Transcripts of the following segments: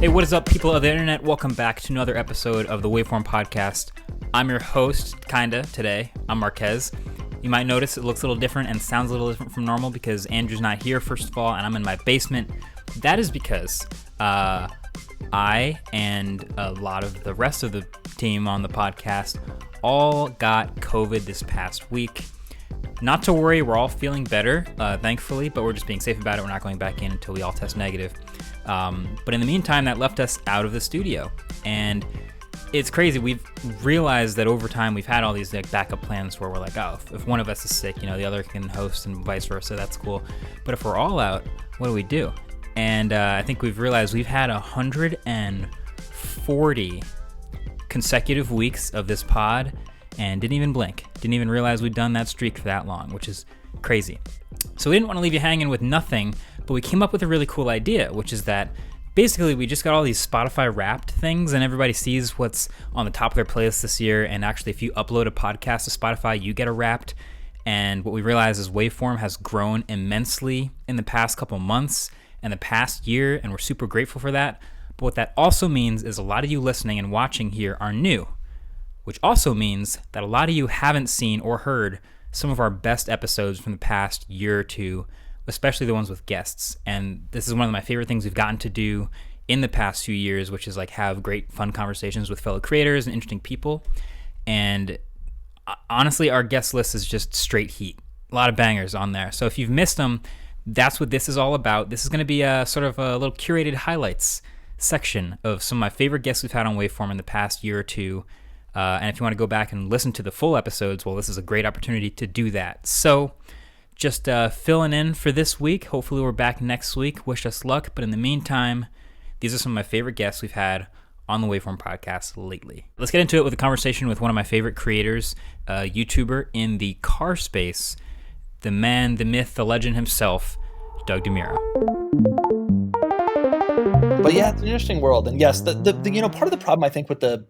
Hey, what is up, people of the internet? Welcome back to another episode of the Waveform podcast. I'm your host, kinda, today. I'm Marques. You might notice it looks a little different and sounds a little different from normal because Andrew's not here, first of all, and I'm in my basement. That is because I and a lot of the rest of the team on the podcast all got COVID this past week. Not to worry, we're all feeling better, thankfully, but we're just being safe about it. We're not going back in until we all test negative. But in the meantime, that left us out of the studio. And it's crazy. We've realized that over time, we've had all these like backup plans where we're like, oh, if one of us is sick, the other can host and vice versa. That's cool. But if we're all out, what do we do? And I think we've realized we've had 140 consecutive weeks of this pod and didn't even blink. Didn't even realize we'd done that streak for that long, which is crazy. So we didn't want to leave you hanging with nothing, but we came up with a really cool idea, which is that basically we just got all these Spotify Wrapped things and everybody sees what's on the top of their playlist this year. And actually, if you upload a podcast to Spotify, you get a Wrapped. And what we realized is Waveform has grown immensely in the past couple months and the past year, and we're super grateful for that. But what that also means is a lot of you listening and watching here are new, which also means that a lot of you haven't seen or heard some of our best episodes from the past year or two, especially the ones with guests. And this is one of my favorite things we've gotten to do in the past few years, which is like have great fun conversations with fellow creators and interesting people. And honestly, our guest list is just straight heat. A lot of bangers on there. So if you've missed them, that's what this is all about. This is going to be a sort of a little curated highlights section of some of my favorite guests we've had on Waveform in the past year or two. And if you want to go back and listen to the full episodes, well, this is a great opportunity to do that. So just filling in for this week. Hopefully we're back next week. Wish us luck. But in the meantime, these are some of my favorite guests we've had on the Waveform podcast lately. Let's get into it with a conversation with one of my favorite creators, a YouTuber in the car space, the man, the myth, the legend himself, Doug Demuro. But yeah, it's an interesting world. And yes, the part of the problem I think with the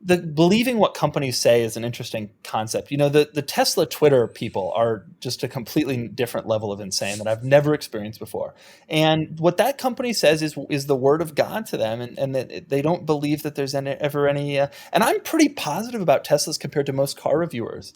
believing what companies say is an interesting concept. The Tesla Twitter people are just a completely different level of insane that I've never experienced before. And what that company says is the word of God to them, and that they don't believe that there's ever any. And I'm pretty positive about Teslas compared to most car reviewers.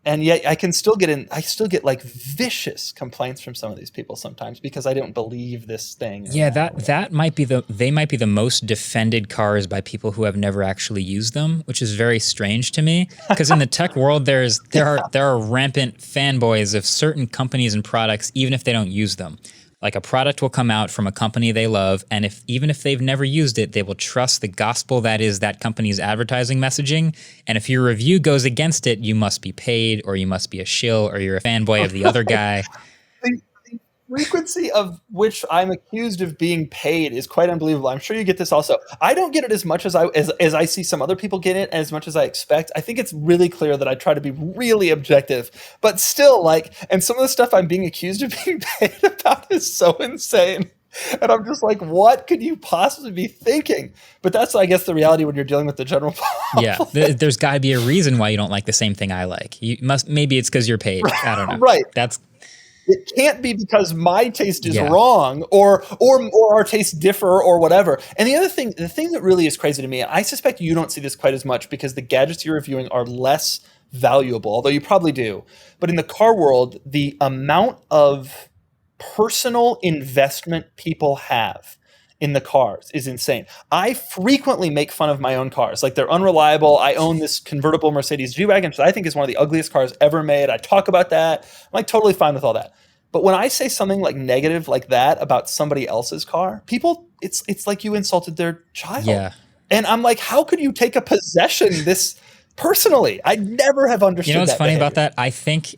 And yet I still get like vicious complaints from some of these people sometimes because I don't believe this thing. Yeah, that might be they might be the most defended cars by people who have never actually used them, which is very strange to me. Because in the tech world, there are rampant fanboys of certain companies and products, even if they don't use them. Like a product will come out from a company they love, and even if they've never used it, they will trust the gospel that is that company's advertising messaging. And if your review goes against it, you must be paid, or you must be a shill, or you're a fanboy of the other guy. The frequency of which I'm accused of being paid is quite unbelievable. I'm sure you get this also. I don't get it as much as I see some other people get it, as much as I expect. I think it's really clear that I try to be really objective, but still, and some of the stuff I'm being accused of being paid about is so insane. And I'm just like, what could you possibly be thinking? But that's, I guess, the reality when you're dealing with the general public. Yeah, there's got to be a reason why you don't like the same thing I like. Maybe it's because you're paid. I don't know. Right. It can't be because my taste is wrong or our tastes differ or whatever. And the thing that really is crazy to me, I suspect you don't see this quite as much because the gadgets you're reviewing are less valuable, although you probably do. But in the car world, the amount of personal investment people have in the cars is insane. I frequently make fun of my own cars. Like, they're unreliable. I own this convertible Mercedes G-Wagon, which I think is one of the ugliest cars ever made. I talk about that. I'm like totally fine with all that. But when I say something like negative like that about somebody else's car, people, it's like you insulted their child. Yeah. And I'm like, how could you take a possession this personally? I never have understood that. You know what's funny behavior. about that? I think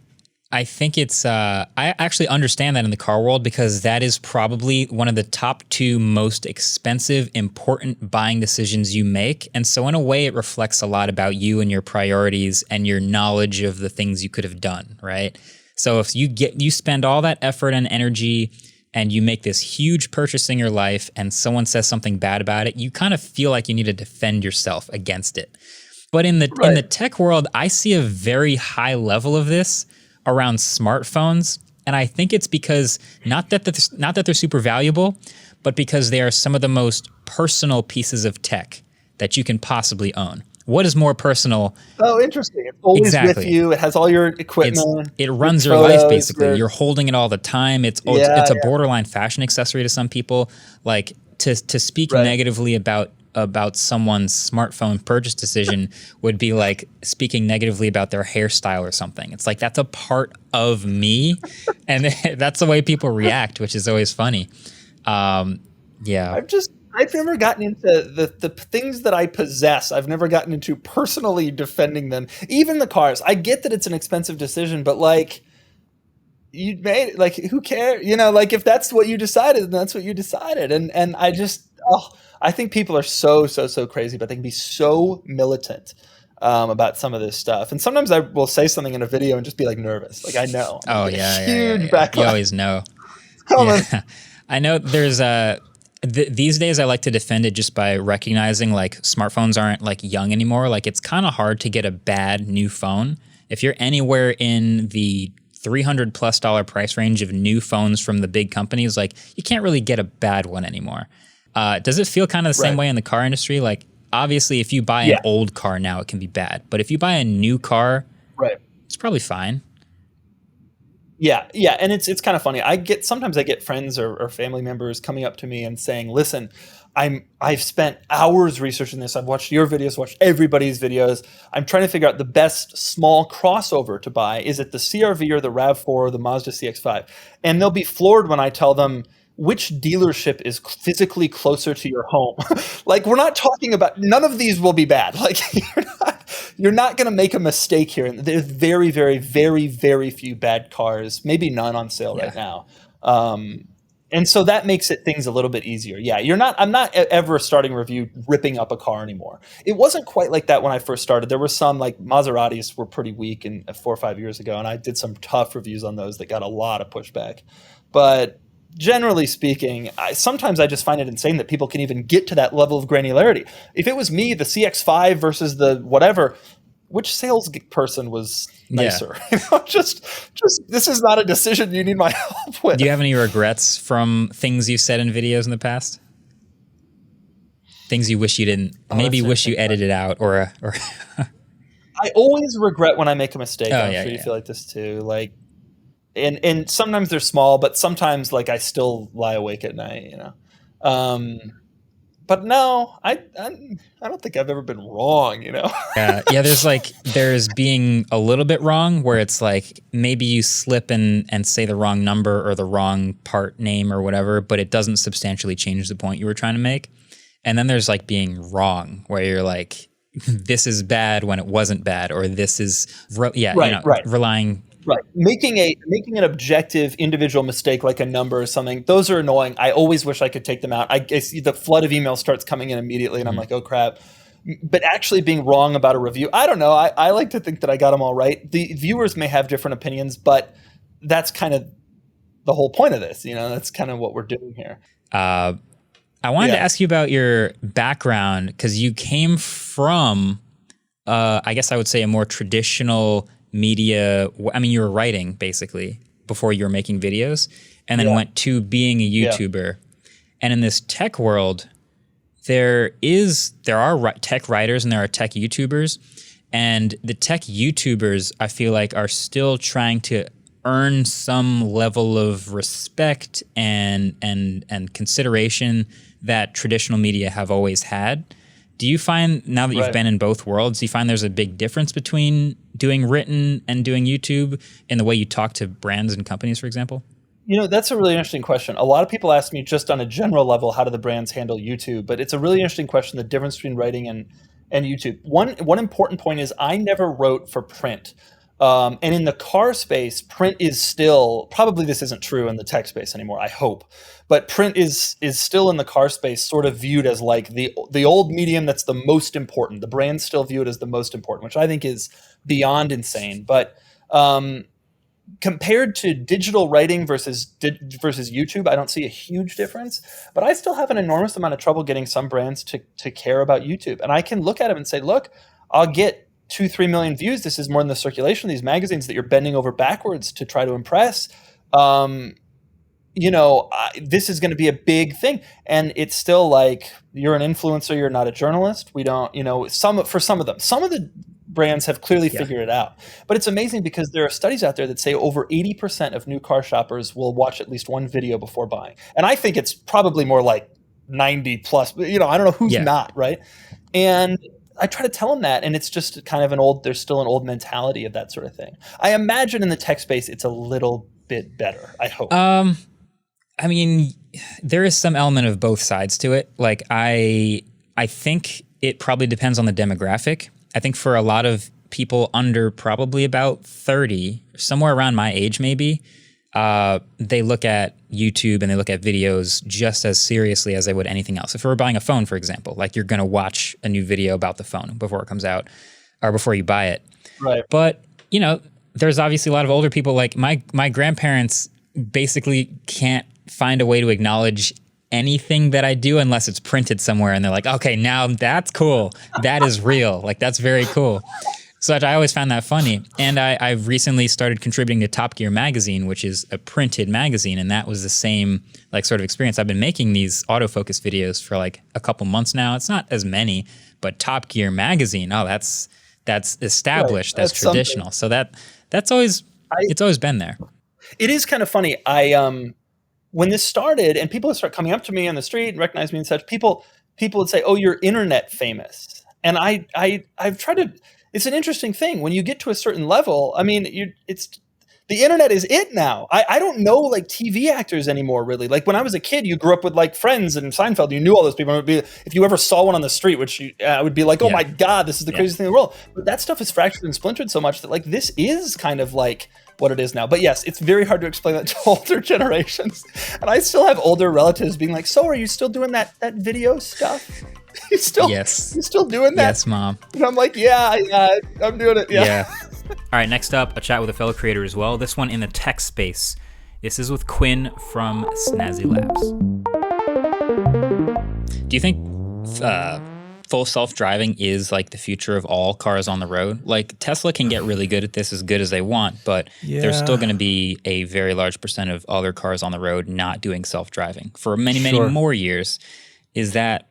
it's, I actually understand that in the car world because that is probably one of the top 2 most expensive, important buying decisions you make. And so in a way, it reflects a lot about you and your priorities and your knowledge of the things you could have done, right? So if you spend all that effort and energy and you make this huge purchase in your life and someone says something bad about it, you kind of feel like you need to defend yourself against it. But in the tech world, I see a very high level of this around smartphones. And I think it's because not that they're super valuable, but because they are some of the most personal pieces of tech that you can possibly own. What is more personal? Oh, interesting. It's always with you. It has all your equipment. It runs your photos, life, basically. You're holding it all the time. It's a borderline fashion accessory to some people. Like, to speak negatively about someone's smartphone purchase decision would be like speaking negatively about their hairstyle or something. It's like, that's a part of me, and that's the way people react, which is always funny. Yeah. I've never gotten into the things that I possess. I've never gotten into personally defending them. Even the cars. I get that it's an expensive decision, but like, you made it. Like, who cares? You know, like, if that's what you decided, then that's what you decided. And I just, I think people are so crazy, but they can be so militant about some of this stuff. And sometimes I will say something in a video and just be like nervous. Like, I know. Huge backlash. You always know. Yeah. I know there's these days I like to defend it just by recognizing like smartphones aren't like young anymore. Like, it's kind of hard to get a bad new phone. If you're anywhere in the $300+ price range of new phones from the big companies, like, you can't really get a bad one anymore. Does it feel kind of the same way in the car industry? Like, obviously, if you buy an old car now, it can be bad. But if you buy a new car, it's probably fine. Yeah, and it's kind of funny. Sometimes I get friends or family members coming up to me and saying, "Listen, I've spent hours researching this. I've watched your videos, watched everybody's videos. I'm trying to figure out the best small crossover to buy. Is it the CR-V or the RAV4 or the Mazda CX-5?" And they'll be floored when I tell them which dealership is physically closer to your home. Like, we're not talking about, none of these will be bad. Like, you're not going to make a mistake here. And there's very, very, very, very few bad cars, maybe none on sale right now. And so that makes things a little bit easier. Yeah, I'm not ever starting a review ripping up a car anymore. It wasn't quite like that when I first started. There were some, like, Maseratis were pretty weak 4 or 5 years ago, and I did some tough reviews on those that got a lot of pushback. But generally speaking, sometimes I just find it insane that people can even get to that level of granularity. If it was me, the CX-5 versus the whatever, which salesperson was nicer? You know, just this is not a decision you need my help with. Do you have any regrets from things you said in videos in the past? Things you wish you didn't, maybe wish you edited out, or I always regret when I make a mistake. I'm sure you feel like this too. Like, and sometimes they're small, but sometimes, like, I still lie awake at night, you know. But no, I don't think I've ever been wrong, you know. There's being a little bit wrong, where it's like maybe you slip and say the wrong number or the wrong part name or whatever, but it doesn't substantially change the point you were trying to make. And then there's like being wrong, where you're like, this is bad when it wasn't bad, or this is relying. Right. Making an objective individual mistake, like a number or something, those are annoying. I always wish I could take them out. I guess the flood of emails starts coming in immediately, and I'm like, oh crap. But actually being wrong about a review, I don't know. I like to think that I got them all right. The viewers may have different opinions, but that's kind of the whole point of this. You know, that's kind of what we're doing here. I wanted to ask you about your background, because you came from, I guess I would say, a more traditional media. I mean, you were writing basically before you were making videos, and then went to being a YouTuber. And in this tech world, there are tech writers and there are tech YouTubers, and the tech YouTubers, I feel like, are still trying to earn some level of respect and consideration that traditional media have always had. Do you find, now that you've been in both worlds, do you find there's a big difference between doing written and doing YouTube in the way you talk to brands and companies, for example? You know, that's a really interesting question. A lot of people ask me just on a general level, how do the brands handle YouTube? But it's a really interesting question, the difference between writing and YouTube. One important point is I never wrote for print. And in the car space, print is still, probably this isn't true in the tech space anymore, I hope, but print is still in the car space sort of viewed as like the old medium that's the most important. The brands still view it as the most important, which I think is beyond insane. But compared to digital writing versus YouTube, I don't see a huge difference, but I still have an enormous amount of trouble getting some brands to care about YouTube. And I can look at them and say, look, I'll get 2-3 million views. This is more than the circulation of these magazines that you're bending over backwards to try to impress. this is going to be a big thing. And it's still like, you're an influencer, you're not a journalist. We don't, some of the brands have clearly figured it out. But it's amazing because there are studies out there that say over 80% of new car shoppers will watch at least one video before buying. And I think it's probably more like 90 plus, I don't know who's not, right? And I try to tell them that, and it's just kind of there's still an old mentality of that sort of thing. I imagine in the tech space, it's a little bit better, I hope. I mean, there is some element of both sides to it. Like, I think it probably depends on the demographic. I think for a lot of people under probably about 30, somewhere around my age maybe, they look at YouTube and they look at videos just as seriously as they would anything else. If we were buying a phone, for example, like, you're going to watch a new video about the phone before it comes out or before you buy it. Right. But, there's obviously a lot of older people. Like, my grandparents basically can't find a way to acknowledge anything that I do unless it's printed somewhere, and they're like, okay, now that's cool. That is real. Like, that's very cool. So I always found that funny. And I've recently started contributing to Top Gear magazine, which is a printed magazine. And that was the same sort of experience. I've been making these autofocus videos for like a couple months now. It's not as many, but Top Gear magazine, that's established. Right. That's traditional. Something. So it's always been there. It is kind of funny. When this started and people would start coming up to me on the street and recognize me and such, people would say, "Oh, you're internet famous." And I've tried to. It's an interesting thing when you get to a certain level. I mean, the internet is it now. I don't know like TV actors anymore, really. Like, when I was a kid, you grew up with like Friends and Seinfeld. You knew all those people. It would be, if you ever saw one on the street, which would be like, "Oh my God, this is the craziest thing in the world." But that stuff is fractured and splintered so much that like this is kind of like what it is now. But yes, it's very hard to explain that to older generations. And I still have older relatives being like, "So are you still doing that video stuff? You still doing that?" Yes, Mom. And I'm like, yeah, I'm doing it. Yeah. All right, next up, a chat with a fellow creator as well. This one in the tech space. This is with Quinn from Snazzy Labs. Do you think full self-driving is like the future of all cars on the road? Like, Tesla can get really good at this, as good as they want, but there's still going to be a very large percent of other cars on the road not doing self-driving for many more years. Is that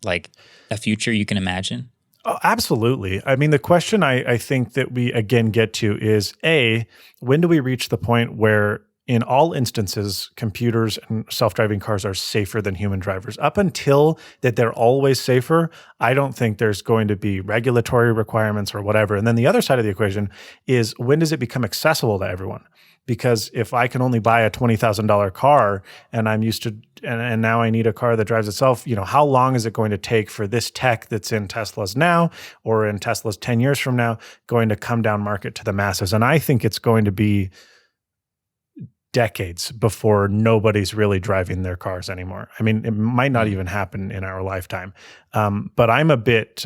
like a future you can imagine? Oh, absolutely. I mean, the question I think that we again get to is, when do we reach the point where in all instances, computers and self-driving cars are safer than human drivers? Up until that they're always safer, I don't think there's going to be regulatory requirements or whatever. And then the other side of the equation is, when does it become accessible to everyone? Because if I can only buy a $20,000 car and I'm used to, and now I need a car that drives itself, how long is it going to take for this tech that's in Teslas now or in Teslas 10 years from now going to come down market to the masses? And I think it's going to be decades before nobody's really driving their cars anymore. I mean, it might not even happen in our lifetime. But I'm a bit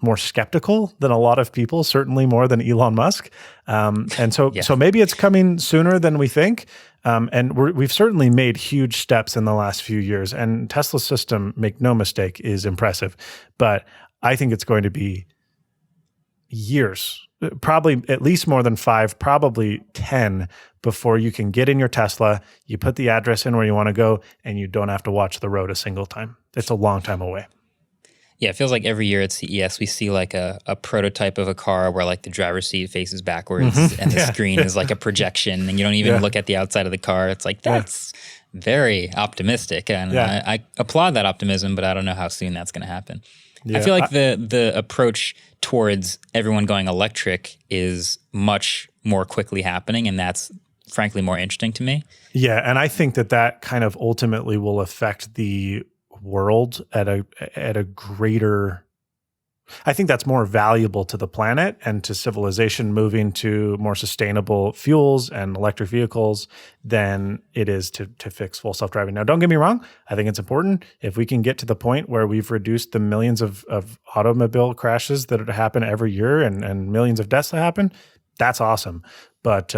more skeptical than a lot of people, certainly more than Elon Musk. So maybe it's coming sooner than we think. And we've certainly made huge steps in the last few years. And Tesla's system, make no mistake, is impressive. But I think it's going to be years, probably at least more than 5, probably 10, before you can get in your Tesla, you put the address in where you want to go, and you don't have to watch the road a single time. It's a long time away. Yeah, it feels like every year at CES, we see like a prototype of a car where like the driver's seat faces backwards and the screen is like a projection, and you don't even look at the outside of the car. It's like, that's very optimistic. And I applaud that optimism, but I don't know how soon that's going to happen. Yeah, I feel like the approach towards everyone going electric is much more quickly happening, and that's frankly more interesting to me. Yeah, and I think that kind of ultimately will affect the world at a greater, I think that's more valuable to the planet and to civilization moving to more sustainable fuels and electric vehicles than it is to fix full self-driving. Now, don't get me wrong. I think it's important. If we can get to the point where we've reduced the millions of automobile crashes that happen every year and millions of deaths that happen, that's awesome. But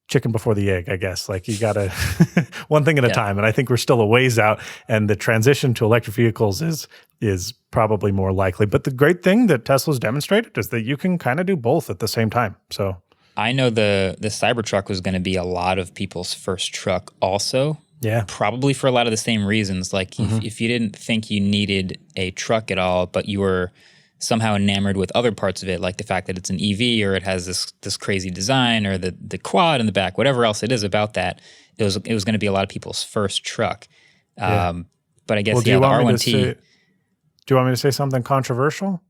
chicken before the egg, I guess. Like, you got to one thing at a time. And I think we're still a ways out, and the transition to electric vehicles is probably more likely. But the great thing that Tesla's demonstrated is that you can kind of do both at the same time. So I know the Cybertruck was going to be a lot of people's first truck also. Yeah. Probably for a lot of the same reasons. Like if you didn't think you needed a truck at all, but you were somehow enamored with other parts of it, like the fact that it's an EV or it has this crazy design or the quad in the back, whatever else it is about that, it was going to be a lot of people's first truck. But I guess, the R1T... do you want me to say something controversial?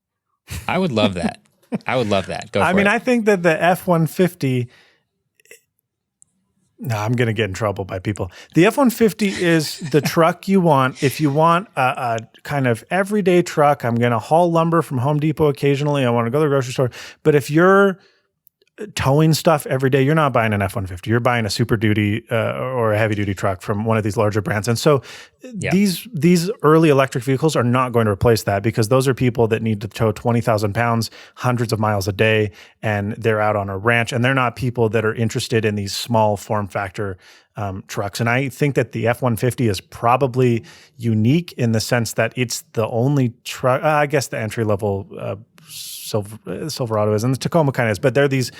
I would love that. I would love that. Go for it. I think that the F-150... No, I'm going to get in trouble by people. The F-150 is the truck you want. If you want a kind of everyday truck, I'm going to haul lumber from Home Depot occasionally. I want to go to the grocery store. But if you're towing stuff every day, you're not buying an F-150. You're buying a Super Duty or a heavy duty truck from one of these larger brands. And so these early electric vehicles are not going to replace that, because those are people that need to tow 20,000 pounds, hundreds of miles a day, and they're out on a ranch. And they're not people that are interested in these small form factor trucks. And I think that the F-150 is probably unique in the sense that it's the only truck, I guess the entry level Silverado is, and the Tacoma kind of is, but they're these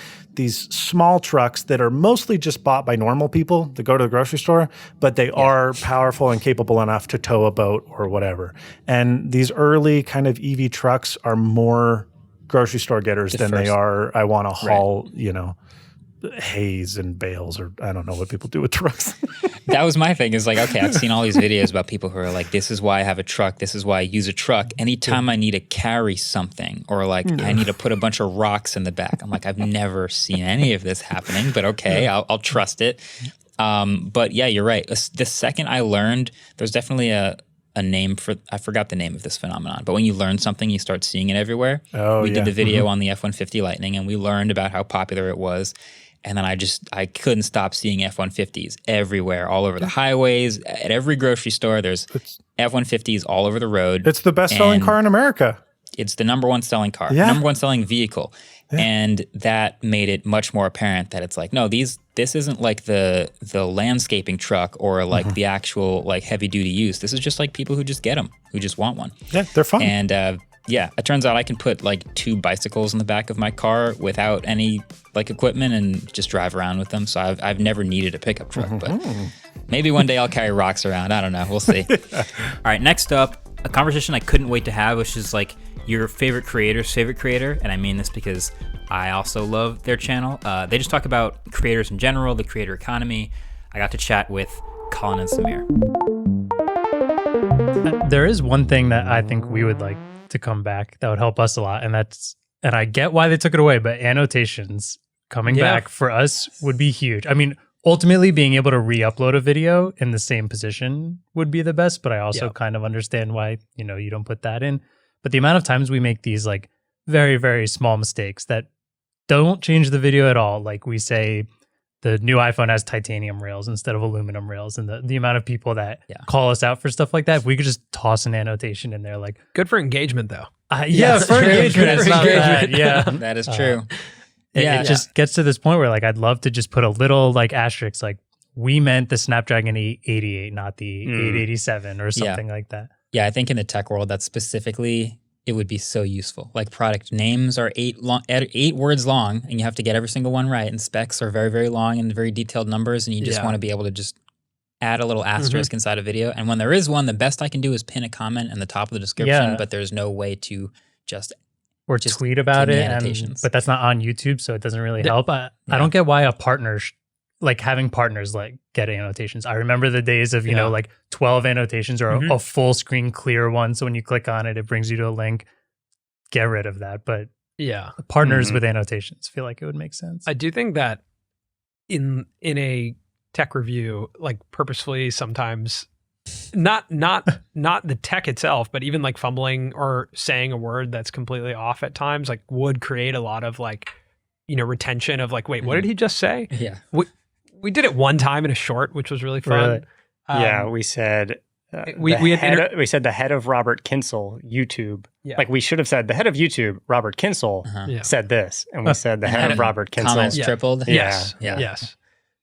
small trucks that are mostly just bought by normal people that go to the grocery store, but they are powerful and capable enough to tow a boat or whatever. And these early kind of EV trucks are more grocery store getters than they are, I want to haul, haze and bales, or I don't know what people do with trucks. That was my thing, is like, okay, I've seen all these videos about people who are like, this is why I have a truck. This is why I use a truck. Anytime I need to carry something, or like I need to put a bunch of rocks in the back. I'm like, I've never seen any of this happening, but okay, I'll trust it. But yeah, you're right. The second I learned, there's definitely a name for, I forgot the name of this phenomenon, but when you learn something, you start seeing it everywhere. We did the video on the F-150 Lightning, and we learned about how popular it was. And then I couldn't stop seeing F-150s everywhere, all over the highways, at every grocery store. There's F-150s all over the road. It's the best-selling car in America. It's the number one selling car, number one selling vehicle. Yeah. And that made it much more apparent that it's like, no, this isn't like the landscaping truck or like the actual like heavy duty use. This is just like people who just get them, who just want one. Yeah, they're fun. And it turns out I can put like 2 bicycles in the back of my car without any like equipment and just drive around with them. So I've never needed a pickup truck, but maybe one day I'll carry rocks around. I don't know. We'll see. All right, next up, a conversation I couldn't wait to have, which is like your favorite creator's favorite creator. And I mean this because I also love their channel. They just talk about creators in general, the creator economy. I got to chat with Colin and Samir. There is one thing that I think we would like to come back that would help us a lot, and I get why they took it away, but annotations coming back for us would be huge. I mean, ultimately being able to re-upload a video in the same position would be the best, but I also kind of understand why, you don't put that in. But the amount of times we make these like very, very small mistakes that don't change the video at all, like we say the new iPhone has titanium rails instead of aluminum rails, and the amount of people that call us out for stuff like that, if we could just toss an annotation in there, like good for engagement though. For engagement, it's not bad. Yeah, that is true. It just gets to this point where like I'd love to just put a little like asterisk, like we meant the Snapdragon 888, not the 887 or something like that. Yeah, I think in the tech world, that specifically, it would be so useful. Like product names are 8 words long, and you have to get every single one right. And specs are very, very long and very detailed numbers, and you just want to be able to just add a little asterisk inside a video. And when there is one, the best I can do is pin a comment in the top of the description, but there's no way to just tweet about it. But that's not on YouTube, so it doesn't really help. I don't get why a partner, like having partners like get annotations. I remember the days of, like 12 annotations or a full screen clear one. So when you click on it, it brings you to a link. Get rid of that. But partners with annotations feel like it would make sense. I do think that in a tech review, like purposefully sometimes not the tech itself, but even like fumbling or saying a word that's completely off at times, like would create a lot of like, retention of like, wait, what did he just say? Yeah. We did it one time in a short, which was really fun. Really? We said we said the head of Robert Kinsel YouTube. Yeah. Like we should have said the head of YouTube, Robert Kinsel, said this, and we said the head of Robert Kinsel. Comments tripled. Yes.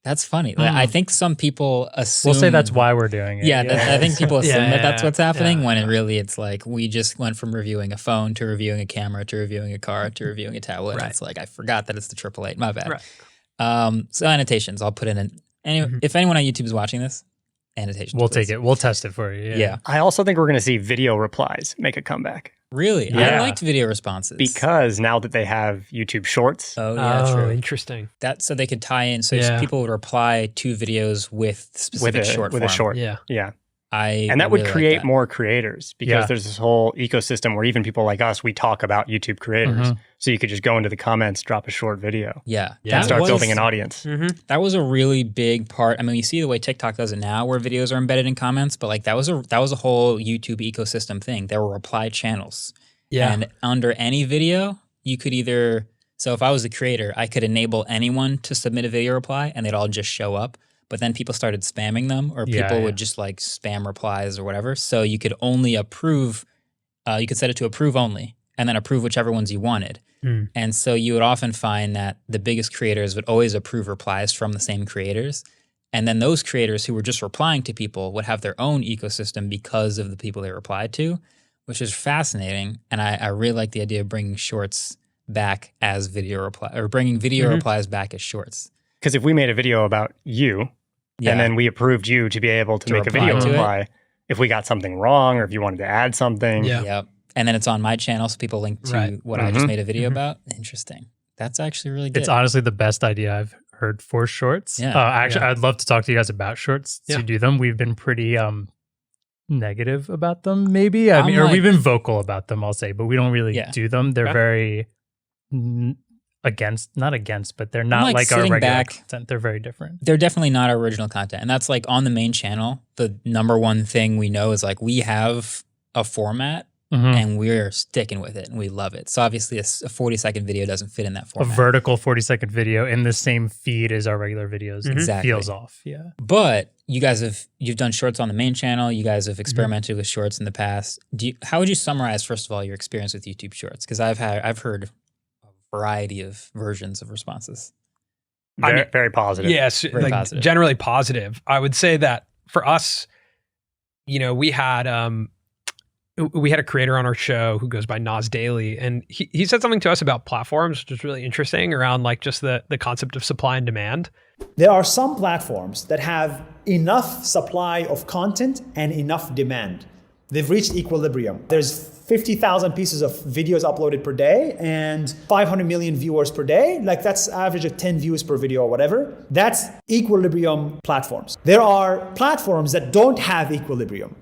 That's funny. I think some people assume. We'll say that's why we're doing it. Yeah, I think people assume that that's what's happening Yeah. when it really it's like we just went from reviewing a phone to reviewing a camera to reviewing a car to reviewing a tablet. Right. And it's like I forgot that it's the 888. My bad. Right. So annotations, I'll put in if anyone on YouTube is watching this, annotations. We'll please. take it. We'll test it for you. Yeah. I also think we're going to see video replies make a comeback. Really? I Yeah. liked video responses. Because now that they have YouTube Shorts, Oh, yeah, true. Interesting. That so they could tie in. So Yeah. people would reply to videos with specific short with form. a short. Yeah. Yeah. I And that would really like create that. more creators because Yeah. there's this whole ecosystem where even people like us, we talk about YouTube creators. Mhm. So you could just go into the comments, drop a short video, Yeah. Yeah. and start was- building an audience. That was a really big part. I mean, you see the way TikTok does it now, where videos are embedded in comments, but like that was a whole YouTube ecosystem thing. There were reply channels, Yeah. and under any video, you could either. So if I was the creator, I could enable anyone to submit a video reply, and they'd all just show up. But then people started spamming them, or Yeah, people yeah. would just like spam replies or whatever. So you could only approve. You could set it to approve only, and then approve whichever ones you wanted. Mm. And so you would often find that the biggest creators would always approve replies from the same creators. And then those creators who were just replying to people would have their own ecosystem because of the people they replied to, which is fascinating. And I really like the idea of bringing shorts back as video reply, or bringing video replies back as shorts. Because if we made a video about you, Yeah. and then we approved you to be able to make a reply video to it. reply, if we got something wrong or if you wanted to add something, Yeah. Yep. And then it's on my channel, so people link to Right. what I just made a video about. Interesting. That's actually really good. It's honestly the best idea I've heard for shorts. Yeah. Actually, I'd love to talk to you guys about shorts Yeah. to do them. We've been pretty negative about them, maybe. I'm or like- we've been vocal about them, I'll say, but we don't really Yeah. do them. They're Okay. very not against, but they're not like like our sitting regular back- content. They're very different. They're definitely not our original content. And that's like on the main channel, the number one thing we know is like we have a format Mhm. and we're sticking with it and we love it. So obviously a 40-second video doesn't fit in that A format. vertical 40-second video in the same feed as our regular videos. It Exactly. feels off. Yeah. But you've done shorts on the main channel. You guys have experimented with shorts in the past. How would you summarize, first of all, your experience with YouTube Shorts? Because I've heard a variety of versions of responses. very, very positive. Yes, Very like positive. generally positive. I would say that for us, we had a creator on our show who goes by Nas Daily, and he said something to us about platforms, which was really interesting around like just the concept of supply and demand. There are some platforms that have enough supply of content and enough demand. They've reached equilibrium. There's 50,000 pieces of videos uploaded per day and 500 million viewers per day. Like that's average of 10 views per video or whatever. That's equilibrium platforms. There are platforms that don't have equilibrium,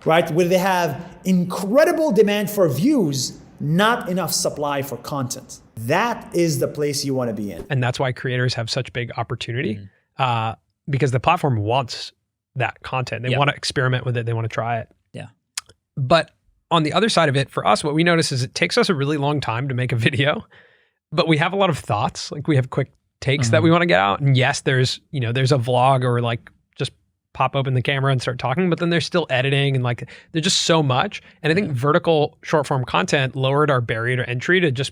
right? Where they have incredible demand for views, not enough supply for content. That is the place you want to be in. And that's why creators have such big opportunity because the platform wants that content. They want to experiment with it. They want to try it. Yeah. But on the other side of it, for us, what we notice is it takes us a really long time to make a video, but we have a lot of thoughts. Like we have quick takes that we want to get out. And yes, there's a vlog or like just pop open the camera and start talking, but then there's still editing and like there's just so much. And I think vertical short form content lowered our barrier to entry to just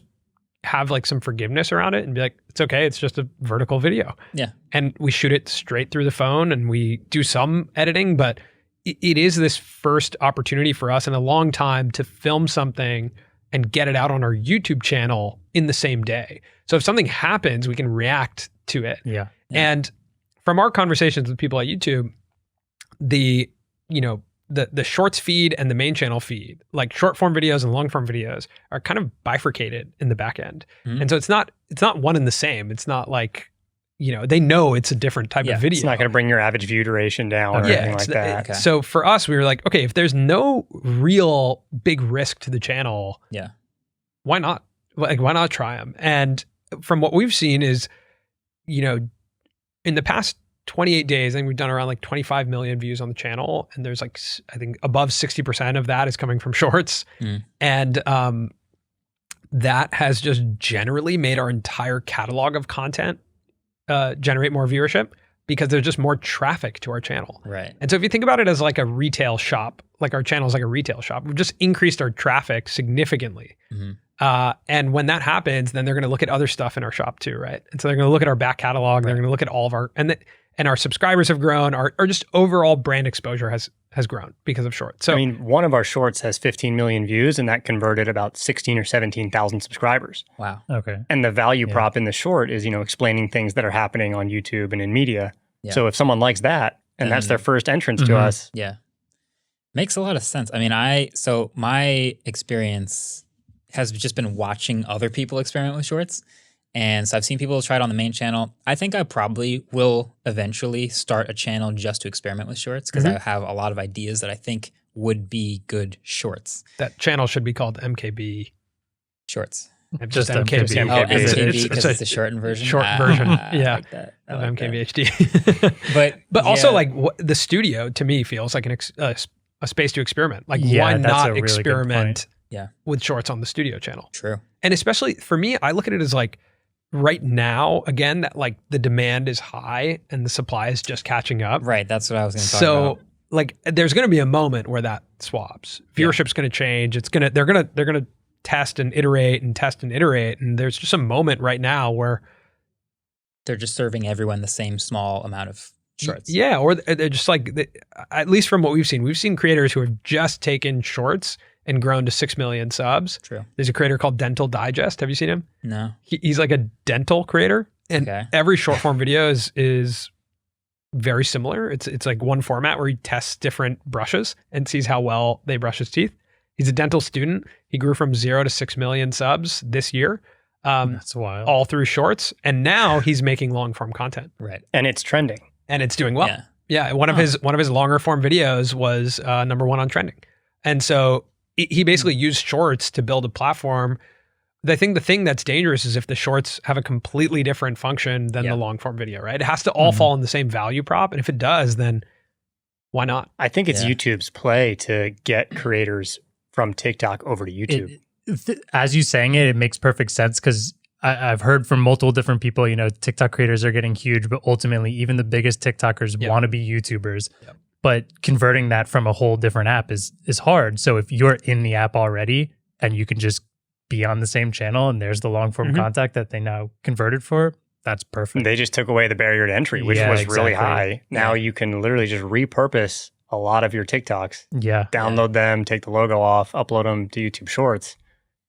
have like some forgiveness around it and be like, it's okay. It's just a vertical video. Yeah. And we shoot it straight through the phone and we do some editing, but it is this first opportunity for us in a long time to film something and get it out on our YouTube channel in the same day. So if something happens, we can react to it. Yeah. And from our conversations with people at YouTube, the shorts feed and the main channel feed, like short form videos and long form videos, are kind of bifurcated in the back end. And so it's not one and the same. It's not like, they know it's a different type of video. It's not going to bring your average view duration down or anything like that. Okay. So for us, we were like, okay, if there's no real big risk to the channel, why not? Like, why not try them? And from what we've seen is, in the past 28 days, I think we've done around like 25 million views on the channel. And there's like, I think above 60% of that is coming from shorts. And that has just generally made our entire catalog of content generate more viewership because there's just more traffic to our channel. Right. And so if you think about it as like a retail shop, like our channel is like a retail shop, we've just increased our traffic significantly. And when that happens, then they're going to look at other stuff in our shop too, right? And so they're going to look at our back catalog. Right. They're going to look at all of our and our subscribers have grown. Our just overall brand exposure has grown because of Shorts. So I mean, one of our Shorts has 15 million views, and that converted about 16 or 17,000 subscribers. Wow. Okay. And the value prop in the short is, explaining things that are happening on YouTube and in media. Yeah. So if someone likes that, and that's their first entrance to us. Yeah. Makes a lot of sense. I mean, so my experience has just been watching other people experiment with Shorts. And so I've seen people try it on the main channel. I think I probably will eventually start a channel just to experiment with Shorts because I have a lot of ideas that I think would be good Shorts. That channel should be called MKB Shorts. Just MKB. Oh, MKB because it's a shortened version. Short version, yeah. Like that. Of MKB HD. But also like the studio to me feels like a space to experiment. Like why not really experiment with Shorts on the studio channel? True. And especially for me, I look at it as like right now, again, that like the demand is high and the supply is just catching up. Right. That's what I was going to talk about. So like there's going to be a moment where that swaps. Viewership's going to change. They're going to test and iterate. And there's just a moment right now where they're just serving everyone the same small amount of Shorts. Yeah. Or they're just like, at least from what we've seen creators who have just taken Shorts and grown to 6 million subs. True. There's a creator called Dental Digest. Have you seen him? No. He's like a dental creator, and every short form video is very similar. It's like one format where he tests different brushes and sees how well they brush his teeth. He's a dental student. He grew from 0 to 6 million subs this year. That's wild. All through Shorts, and now he's making long form content. Right. And it's trending. And it's doing well. Yeah. One of his longer form videos was #1 on trending, and so he basically used Shorts to build a platform. I think the thing that's dangerous is if the Shorts have a completely different function than the long form video, right? It has to all fall in the same value prop. And if it does, then why not? I think it's YouTube's play to get creators from TikTok over to YouTube. As you saying it makes perfect sense because I've heard from multiple different people, TikTok creators are getting huge, but ultimately even the biggest TikTokers want to be YouTubers. Yep. But converting that from a whole different app is hard. So if you're in the app already and you can just be on the same channel and there's the long form content that they now converted for, that's perfect. They just took away the barrier to entry, which was really high. Now you can literally just repurpose a lot of your TikToks. Yeah. Download them, take the logo off, upload them to YouTube Shorts.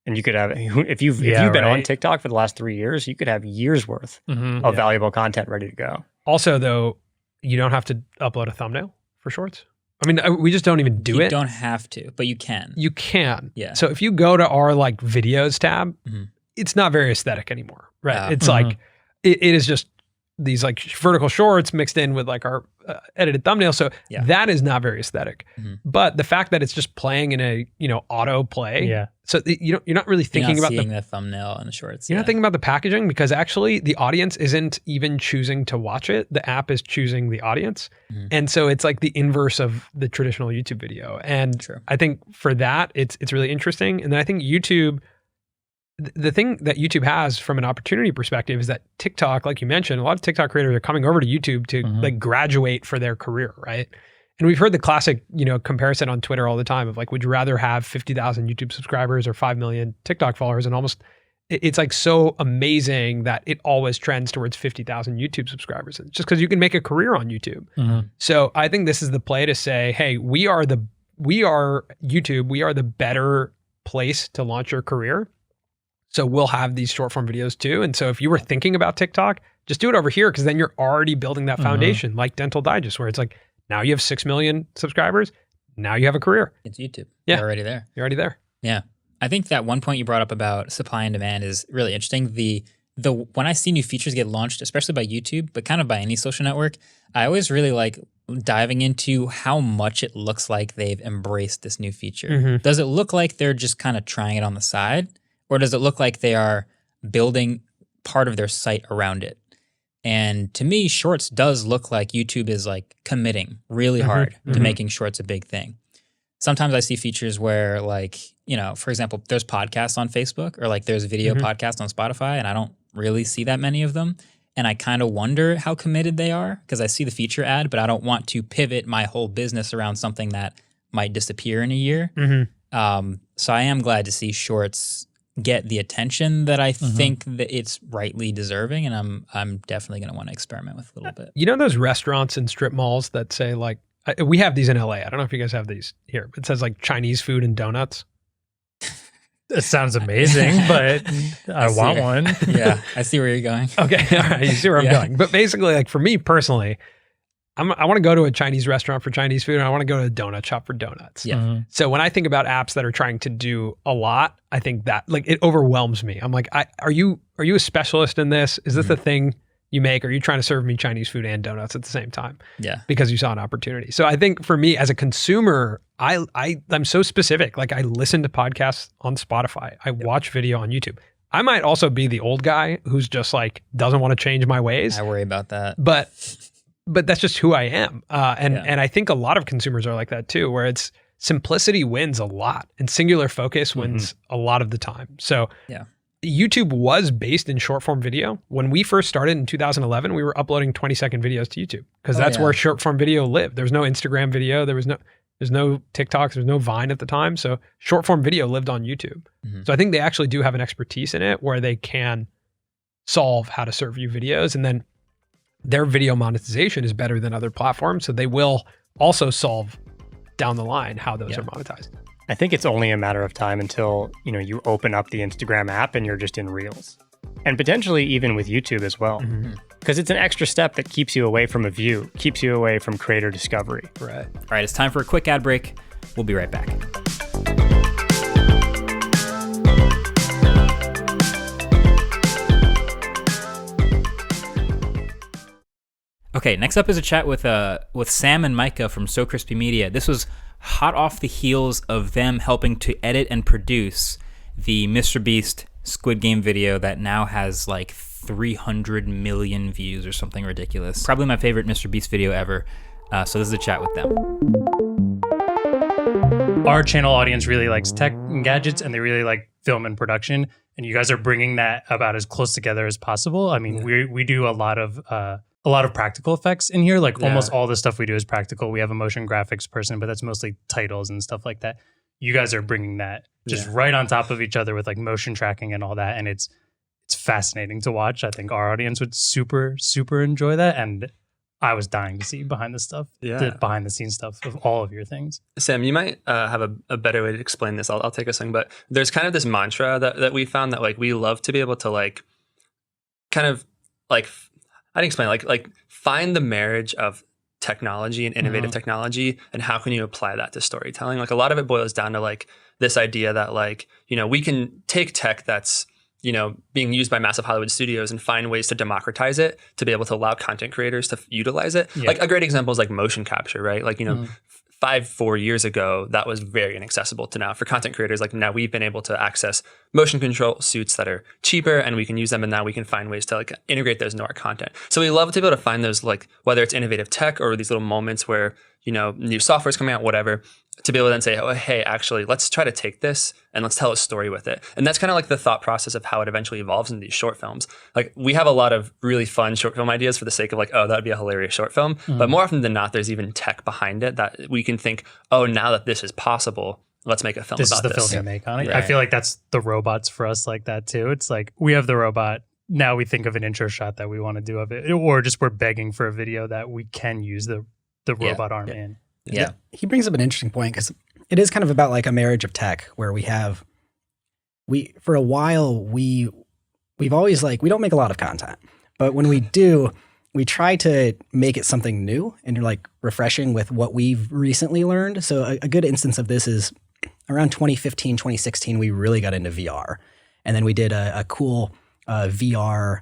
And you could have, if you've been on TikTok for the last 3 years, you could have years worth of valuable content ready to go. Also, though, you don't have to upload a thumbnail for Shorts. I mean, we just don't even do it. You don't have to, but you can. You can. Yeah. So if you go to our like videos tab, it's not very aesthetic anymore, right? It's like, it is just these like vertical shorts mixed in with like our edited thumbnail. So that is not very aesthetic. But the fact that it's just playing in a, auto play. So you're not really thinking about the thumbnail and the Shorts. You're not thinking about the packaging because actually the audience isn't even choosing to watch it. The app is choosing the audience. And so it's like the inverse of the traditional YouTube video. And I think for that, it's really interesting. And then I think YouTube, the thing that YouTube has from an opportunity perspective is that TikTok, like you mentioned, a lot of TikTok creators are coming over to YouTube to like graduate for their career, right? And we've heard the classic, comparison on Twitter all the time of like, would you rather have 50,000 YouTube subscribers or 5 million TikTok followers? And almost, it's like so amazing that it always trends towards 50,000 YouTube subscribers, just because you can make a career on YouTube. So I think this is the play to say, hey, we are YouTube, we are the better place to launch your career. So we'll have these short form videos too. And so if you were thinking about TikTok, just do it over here because then you're already building that foundation like Dental Digest, where it's like, now you have 6 million subscribers. Now you have a career. It's YouTube. Yeah. You're already there. You're already there. Yeah. I think that one point you brought up about supply and demand is really interesting. The when I see new features get launched, especially by YouTube, but kind of by any social network, I always really like diving into how much it looks like they've embraced this new feature. Does it look like they're just kind of trying it on the side? Or does it look like they are building part of their site around it? And to me, Shorts does look like YouTube is like committing really hard to making Shorts a big thing. Sometimes I see features where like, for example, there's podcasts on Facebook or like there's video podcasts on Spotify and I don't really see that many of them. And I kind of wonder how committed they are because I see the feature ad, but I don't want to pivot my whole business around something that might disappear in a year. So I am glad to see Shorts get the attention that I think that it's rightly deserving, and I'm definitely going to want to experiment with a little bit. You know those restaurants and strip malls that say like, we have these in LA. I don't know if you guys have these here. It says like Chinese food and donuts. It sounds amazing, but I want one. Yeah, I see where you're going. Okay, all right, you see where I'm going. But basically, like for me personally, I want to go to a Chinese restaurant for Chinese food, and I want to go to a donut shop for donuts. Yeah. So when I think about apps that are trying to do a lot, I think that like it overwhelms me. I'm like, are you a specialist in this? Is this the thing you make? Or are you trying to serve me Chinese food and donuts at the same time? Yeah. Because you saw an opportunity. So I think for me as a consumer, I'm so specific. Like I listen to podcasts on Spotify. I watch video on YouTube. I might also be the old guy who's just like doesn't want to change my ways. I worry about that. But that's just who I am. And I think a lot of consumers are like that too, where it's simplicity wins a lot and singular focus wins a lot of the time. So YouTube was based in short form video. When we first started in 2011, we were uploading 20-second videos to YouTube because that's where short form video lived. There was no Instagram video. There's no TikTok. There's no Vine at the time. So short form video lived on YouTube. So I think they actually do have an expertise in it where they can solve how to serve you videos. And then their video monetization is better than other platforms. So they will also solve down the line how those are monetized. I think it's only a matter of time until, you open up the Instagram app and you're just in Reels. And potentially even with YouTube as well. Because it's an extra step that keeps you away from a view, keeps you away from creator discovery. Right. All right, it's time for a quick ad break. We'll be right back. Okay, next up is a chat with Sam and Micah from SoKrispyMedia. This was hot off the heels of them helping to edit and produce the MrBeast Squid Game video that now has like 300 million views or something ridiculous. Probably my favorite MrBeast video ever. So this is a chat with them. Our channel audience really likes tech and gadgets, and they really like film and production. And you guys are bringing that about as close together as possible. I mean, we do a lot of practical effects in here. Like almost all the stuff we do is practical. We have a motion graphics person, but that's mostly titles and stuff like that. You guys are bringing that just right on top of each other with like motion tracking and all that. And it's fascinating to watch. I think our audience would super, super enjoy that. And I was dying to see behind the behind the scenes stuff of all of your things. Sam, you might have a better way to explain this. I'll take a second, but there's kind of this mantra that we found that like we love to be able to like kind of like, I didn't explain, like find the marriage of technology and innovative technology and how can you apply that to storytelling. Like a lot of it boils down to like this idea that like, we can take tech that's, being used by massive Hollywood studios and find ways to democratize it to be able to allow content creators to utilize it. Yeah. Like a great example is like motion capture, right? Like, 4 years ago, that was very inaccessible to now. For content creators, like now we've been able to access motion control suits that are cheaper and we can use them, and now we can find ways to like integrate those into our content. So we love to be able to find those, like whether it's innovative tech or these little moments where, new software is coming out, whatever, to be able to then say, oh, hey, actually, let's try to take this and let's tell a story with it. And that's kind of like the thought process of how it eventually evolves into these short films. Like we have a lot of really fun short film ideas for the sake of like, oh, that would be a hilarious short film. But more often than not, there's even tech behind it that we can think, oh, now that this is possible, let's make a film about this. This is the film you make on it. Right. I feel like that's the robots for us like that too. It's like we have the robot. Now we think of an intro shot that we want to do of it, or just we're begging for a video that we can use the robot arm in. Yeah. He brings up an interesting point because it is kind of about like a marriage of tech where for a while, we've always like, we don't make a lot of content, but when we do, we try to make it something new and like refreshing with what we've recently learned. So a good instance of this is around 2015, 2016, we really got into VR. And then we did a cool VR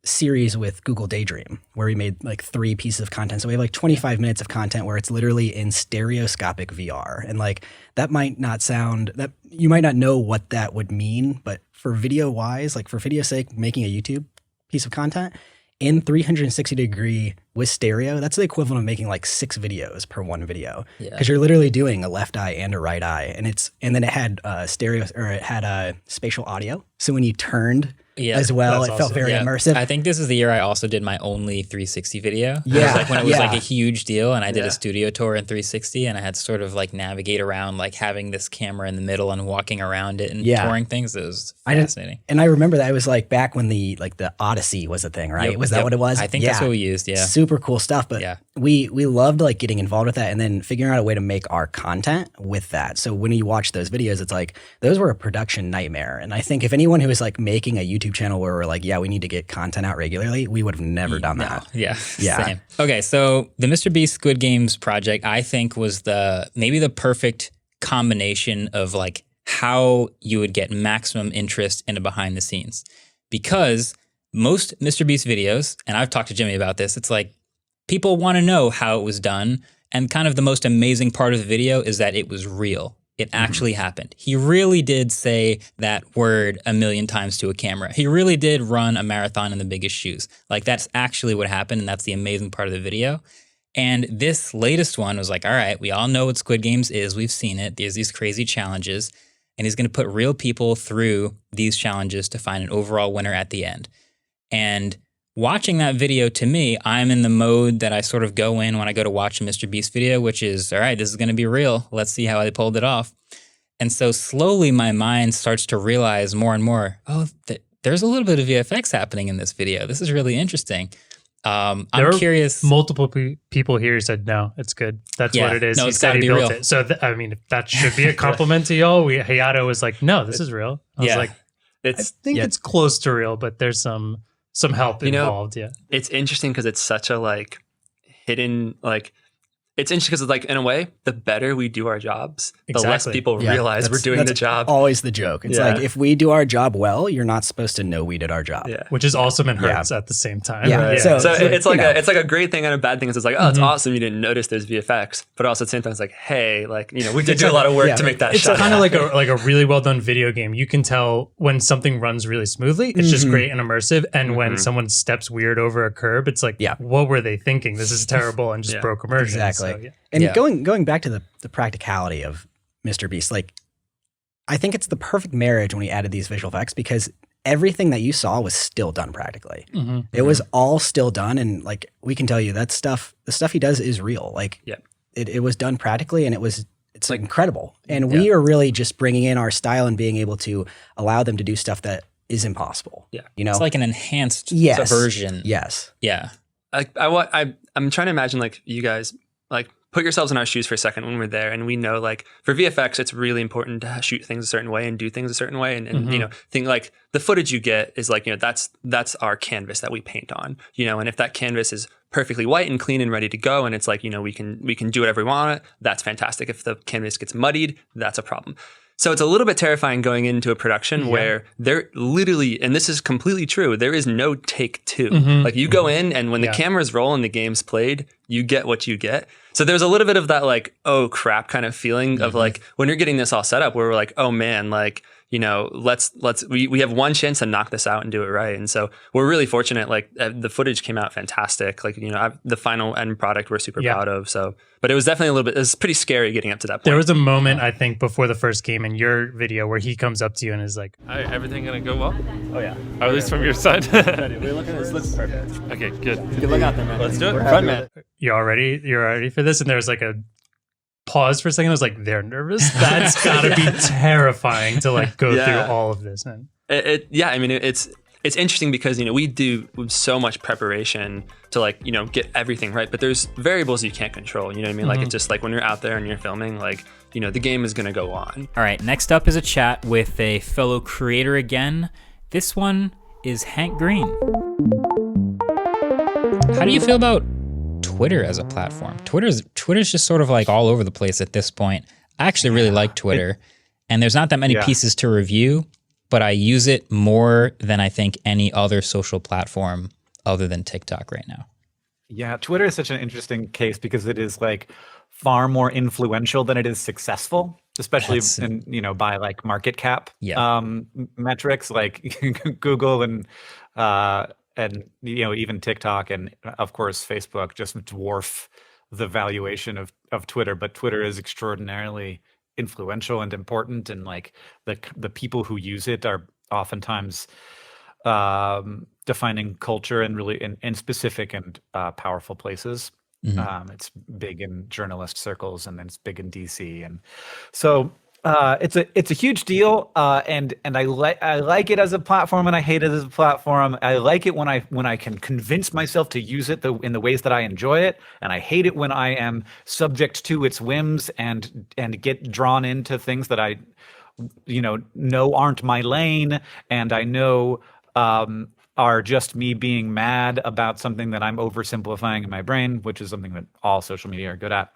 series with Google Daydream where we made like 3 pieces of content. So we have like 25 minutes of content where it's literally in stereoscopic VR. And like that might not sound, that you might not know what that would mean, but for video wise, like for video's sake, making a YouTube piece of content in 360 degree with stereo, that's the equivalent of making like 6 videos per one video. Because you're literally doing a left eye and a right eye. And then it had stereo, or it had spatial audio. So when you turned as well. It felt very immersive. I think this is the year I also did my only 360 video. Yeah. It was like when it was like a huge deal, and I did a studio tour in 360, and I had to sort of like navigate around like having this camera in the middle and walking around it and touring things. It was fascinating. And I remember that it was like back when the Odyssey was a thing, right? Was that what it was? I think that's what we used. Yeah. Super cool stuff. But we loved like getting involved with that and then figuring out a way to make our content with that. So when you watch those videos, it's like those were a production nightmare. And I think if anyone who is like making a YouTube channel where we're like, we need to get content out regularly, we would have never done that. Yeah. Same. Okay, so the Mr. Beast Squid Games project, I think, was maybe the perfect combination of like how you would get maximum interest in a behind the scenes. Because most Mr. Beast videos, and I've talked to Jimmy about this, it's like people want to know how it was done. And kind of the most amazing part of the video is that it was real. It actually happened. He really did say that word 1 million times to a camera. He really did run a marathon in the biggest shoes. Like, that's actually what happened, and that's the amazing part of the video. And this latest one was like, all right, we all know what Squid Games is. We've seen it. There's these crazy challenges, and he's going to put real people through these challenges to find an overall winner at the end. And watching that video, to me, I'm in the mode that I sort of go in when I go to watch a Mr. Beast video, which is, all right, this is going to be real. Let's see how they pulled it off. And so slowly my mind starts to realize more and more, there's a little bit of VFX happening in this video. This is really interesting. I'm curious. Multiple people here said, no, it's good. That's what it is. No, he it's said gotta he be built real. it. So, I mean, if that should be a compliment to y'all. Hayato was like, no, this is real. I was like, I think it's close to real, but there's some help involved. It's interesting because it's such a like hidden, like, it's interesting because, like, in a way, the better we do our jobs, the less people realize we're doing the job. Always the joke. It's like, if we do our job well, you're not supposed to know we did our job. Which is awesome and hurts at the same time. Right? So it's like it's like a great thing and a bad thing. It's like, it's awesome you didn't notice there's VFX, but also at the same time, it's like, hey, like, we did do a lot of work to make that shot. It's kind of like a really well done video game. You can tell when something runs really smoothly. It's just great and immersive. And when someone steps weird over a curb, it's like, what were they thinking? This is terrible, and just broke immersion. Exactly. So, and going back to the practicality of Mr. Beast, like, I think it's the perfect marriage when we added these visual effects, because everything that you saw was still done practically. It was all still done, and like, we can tell you that the stuff he does is real. Like, it was done practically, and it's like incredible. And we are really just bringing in our style and being able to allow them to do stuff that is impossible. It's like an enhanced version. Yeah. I'm trying to imagine, like, you guys, like, put yourselves in our shoes for a second when we're there, and we know, like, for VFX, it's really important to shoot things a certain way and do things a certain way, and think like the footage you get is like, that's our canvas that we paint on, and if that canvas is perfectly white and clean and ready to go, and it's like, we can do whatever we want, that's fantastic. If the canvas gets muddied, that's a problem. So it's a little bit terrifying going into a production where there literally, and this is completely true, there is no take two. Like, you go in, and when the cameras roll and the game's played, you get what you get. So there's a little bit of that, like, oh crap kind of feeling of like, when you're getting this all set up, where we're like, oh man, like, we have one chance to knock this out and do it right. And so we're really fortunate. Like, the footage came out fantastic. Like, the final end product we're super proud of. So, but it was definitely it was pretty scary getting up to that point. There was a moment, I think, before the first game in your video where he comes up to you and is like, "Hi, everything gonna go well?" Oh yeah. Or at least from your side. We're looking at this. Looks perfect. Okay, good. Good look out there, man. Let's do it. Front man. You're ready for this? And there's like a pause for a second. I was like, they're nervous. That's gotta be terrifying to like go through all of this, man. I mean, it's interesting because, we do so much preparation to, like, get everything right, but there's variables you can't control. You know what I mean? Like, it's just like when you're out there and you're filming, like, the game is going to go on. All right, next up is a chat with a fellow creator again. This one is Hank Green. How do you feel about Twitter as a platform? Twitter's just sort of like all over the place at this point. I actually really like Twitter, and there's not that many pieces to review, but I use it more than I think any other social platform other than TikTok right now. Yeah, Twitter is such an interesting case because it is like far more influential than it is successful, especially by like market cap metrics, like Google and even TikTok and of course Facebook just dwarf the valuation of Twitter. But Twitter is extraordinarily influential and important, and like the people who use it are oftentimes defining culture in really in specific and powerful places. It's big in journalist circles, and then it's big in DC, and so it's a huge deal. And I like it as a platform, and I hate it as a platform. I like it when I can convince myself to use it in the ways that I enjoy it, and I hate it when I am subject to its whims and get drawn into things that I know aren't my lane, and I know are just me being mad about something that I'm oversimplifying in my brain, which is something that all social media are good at.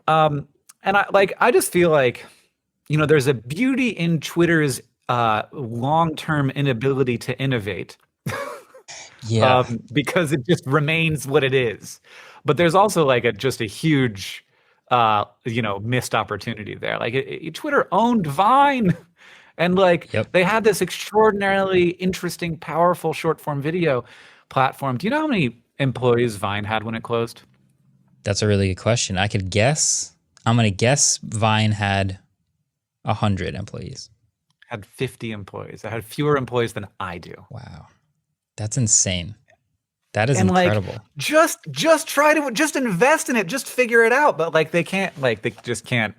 And I just feel like, there's a beauty in Twitter's long-term inability to innovate. Because it just remains what it is. But there's also just a huge missed opportunity there. Twitter owned Vine, and they had this extraordinarily interesting, powerful short form video platform. Do you know how many employees Vine had when it closed? That's a really good question. I could guess. I'm going to guess Vine had 100 employees. Had 50 employees. I had fewer employees than I do. Wow. That's insane. That is incredible. Just try to just invest in it, just figure it out. But they can't, they just can't,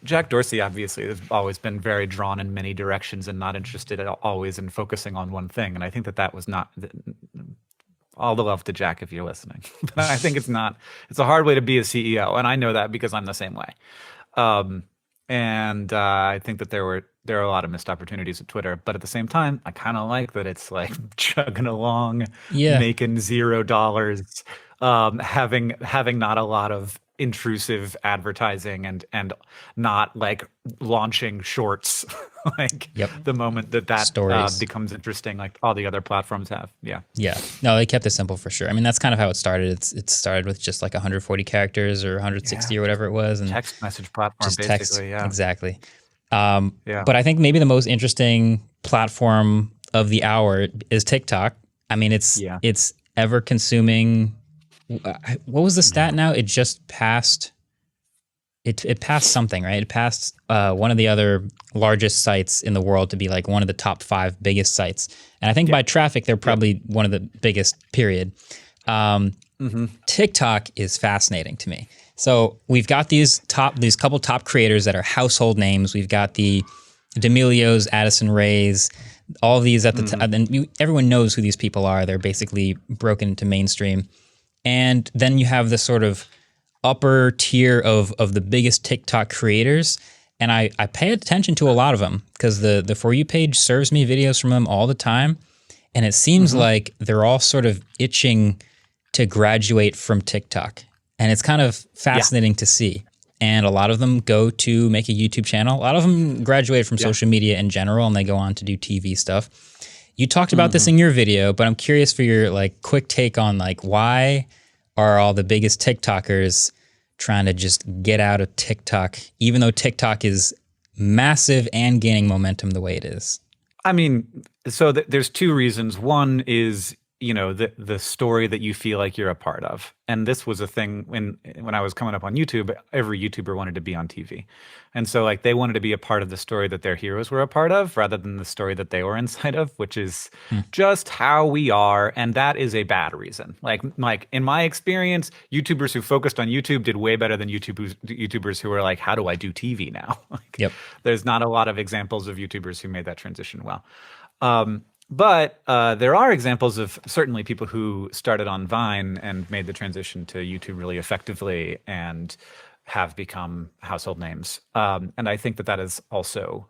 Jack Dorsey obviously has always been very drawn in many directions and not interested always in focusing on one thing. And I think that was not all the love to Jack if you're listening. But I think it's a hard way to be a CEO. And I know that because I'm the same way. And I think that there are a lot of missed opportunities at Twitter, but at the same time, I kind of like that it's chugging along, making $0, having not a lot of intrusive advertising and not launching shorts the moment that becomes interesting, like all the other platforms have. No, they kept it simple for sure. I mean, that's kind of how it started. It started with just 140 characters or 160 or whatever it was, and text message platform, just basically. Text, exactly. But I think maybe the most interesting platform of the hour is TikTok. I mean, it's ever consuming. What was the stat now? It just passed. It passed something, right? It passed one of the other largest sites in the world to be one of the top 5 biggest sites. And I think by traffic, they're probably one of the biggest, period. TikTok is fascinating to me. So we've got these couple top creators that are household names. We've got the D'Amelios, Addison Rays, all of these at the top. And everyone knows who these people are. They're basically broken into mainstream. And then you have this sort of upper tier of the biggest TikTok creators. And I pay attention to a lot of them because the For You page serves me videos from them all the time. And it seems like they're all sort of itching to graduate from TikTok. And it's kind of fascinating to see. And a lot of them go to make a YouTube channel. A lot of them graduate from social media in general, and they go on to do TV stuff. You talked about this in your video, but I'm curious for your quick take on why are all the biggest TikTokers trying to just get out of TikTok, even though TikTok is massive and gaining momentum the way it is? I mean, so there's 2 reasons. One is the story that you feel like you're a part of. And this was a thing when I was coming up on YouTube, every YouTuber wanted to be on TV. And so they wanted to be a part of the story that their heroes were a part of rather than the story that they were inside of, which is just how we are. And that is a bad reason. Like in my experience, YouTubers who focused on YouTube did way better than YouTubers who were how do I do TV now? There's not a lot of examples of YouTubers who made that transition well. But there are examples of certainly people who started on Vine and made the transition to YouTube really effectively and have become household names. And I think that is also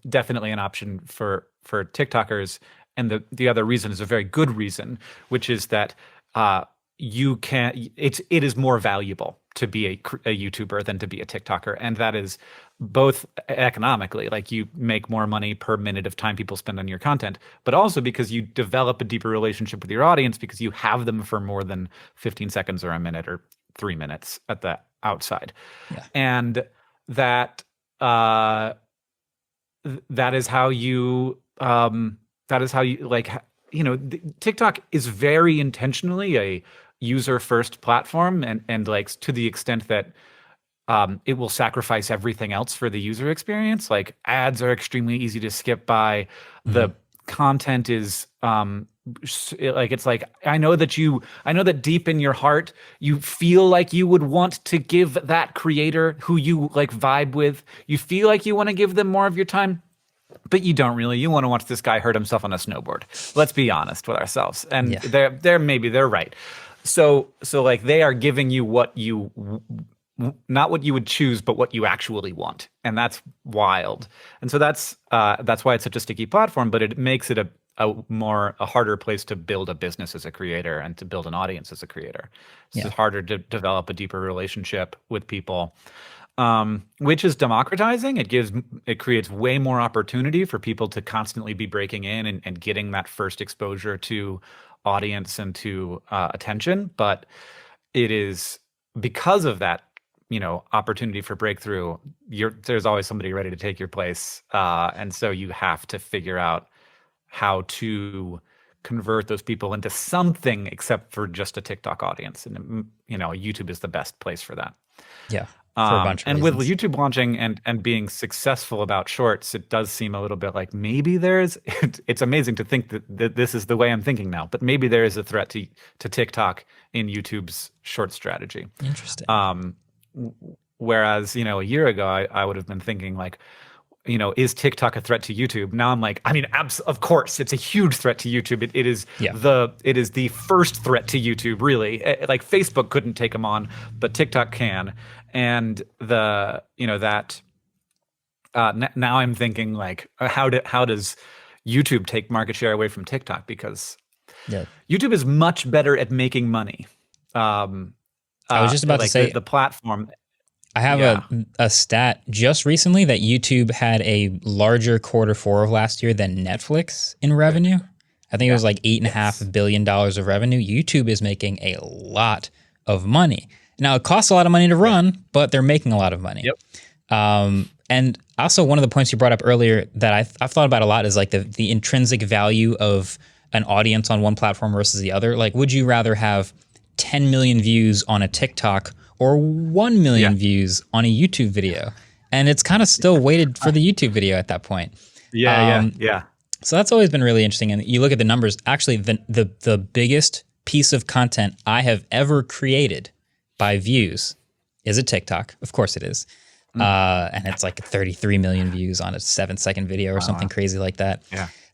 definitely an option for TikTokers. And the other reason is a very good reason, which is that it is more valuable to be a YouTuber than to be a TikToker. And that is both economically, you make more money per minute of time people spend on your content, but also because you develop a deeper relationship with your audience because you have them for more than 15 seconds or a minute or 3 minutes at the outside. And that is how you TikTok is very intentionally a user first platform, and to the extent that it will sacrifice everything else for the user experience. Like ads are extremely easy to skip by. The content is it's like I know that deep in your heart you feel like you would want to give that creator who you like vibe with, you feel like you want to give them more of your time, but you don't really. You want to watch this guy hurt himself on a snowboard. Let's be honest with ourselves. And they're right. So like they are giving you what you, not what you would choose, but what you actually want. And that's wild. And so that's why it's such a sticky platform, but it makes it a harder place to build a business as a creator and to build an audience as a creator. It's harder to develop a deeper relationship with people, which is democratizing. It creates way more opportunity for people to constantly be breaking in and getting that first exposure to audience and to attention. But it is because of that, opportunity for breakthrough, there's always somebody ready to take your place. And so you have to figure out how to convert those people into something except for just a TikTok audience. And, YouTube is the best place for that. Yeah. For a bunch of and reasons. with YouTube launching and being successful about shorts, it does seem a little bit like maybe it's amazing to think that this is the way I'm thinking now, but maybe there is a threat to TikTok in YouTube's short strategy. Interesting. Whereas, a year ago, I would have been thinking like, is TikTok a threat to YouTube? Now I'm like, of course, it's a huge threat to YouTube. It is the first threat to YouTube, really. Like Facebook couldn't take them on, but TikTok can. And now I'm thinking like, how does YouTube take market share away from TikTok? Because YouTube is much better at making money. I was just about to say the platform. I have a stat just recently that YouTube had a larger Q4 of last year than Netflix in revenue. I think it was like $8.5 billion of revenue. YouTube is making a lot of money. Now, it costs a lot of money to run, but they're making a lot of money. And also one of the points you brought up earlier that I've thought about a lot is like the intrinsic value of an audience on one platform versus the other. Like, would you rather have 10 million views on a TikTok or 1 million views on a YouTube video? And it's kind of still weighted for the YouTube video at that point. So that's always been really interesting. And you look at the numbers, actually the biggest piece of content I have ever created by views is a TikTok. Of course it is. And it's like 33 million views on a 7-second video or something crazy like that.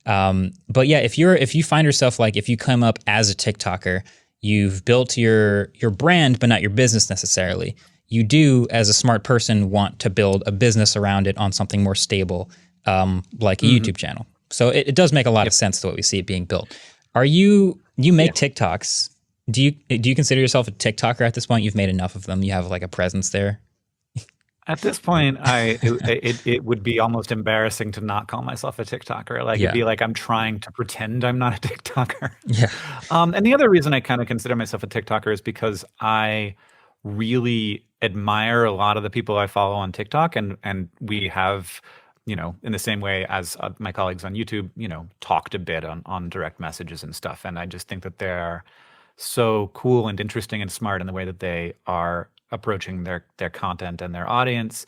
But yeah, if you find yourself like, if you come up as a TikToker, you've built your brand, but not your business necessarily. You do, as a smart person, want to build a business around it on something more stable, like a YouTube channel. So it does make a lot of sense to what we see it being built. You make TikToks. Do you consider yourself a TikToker at this point? You've made enough of them. You have like a presence there. At this point, it would be almost embarrassing to not call myself a TikToker. Like it'd be like I'm trying to pretend I'm not a TikToker. And the other reason I kind of consider myself a TikToker is because I really admire a lot of the people I follow on TikTok, and we have, in the same way as my colleagues on YouTube, talked a bit on direct messages and stuff. And I just think that they're so cool and interesting and smart in the way that they are approaching their content and their audience,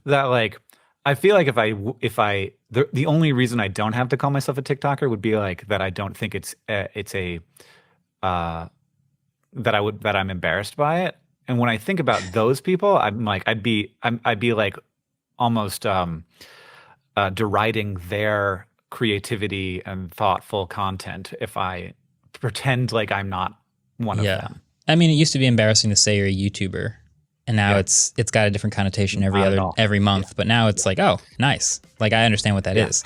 that like I feel like the only reason I don't have to call myself a TikToker would be like that I don't think that I'm embarrassed by it. And when I think about those people, I'm like I'd be like almost deriding their creativity and thoughtful content if I pretend like I'm not one of them. I mean, it used to be embarrassing to say you're a YouTuber, and now it's got a different connotation every month. But now it's like, oh, nice. Like I understand what that is,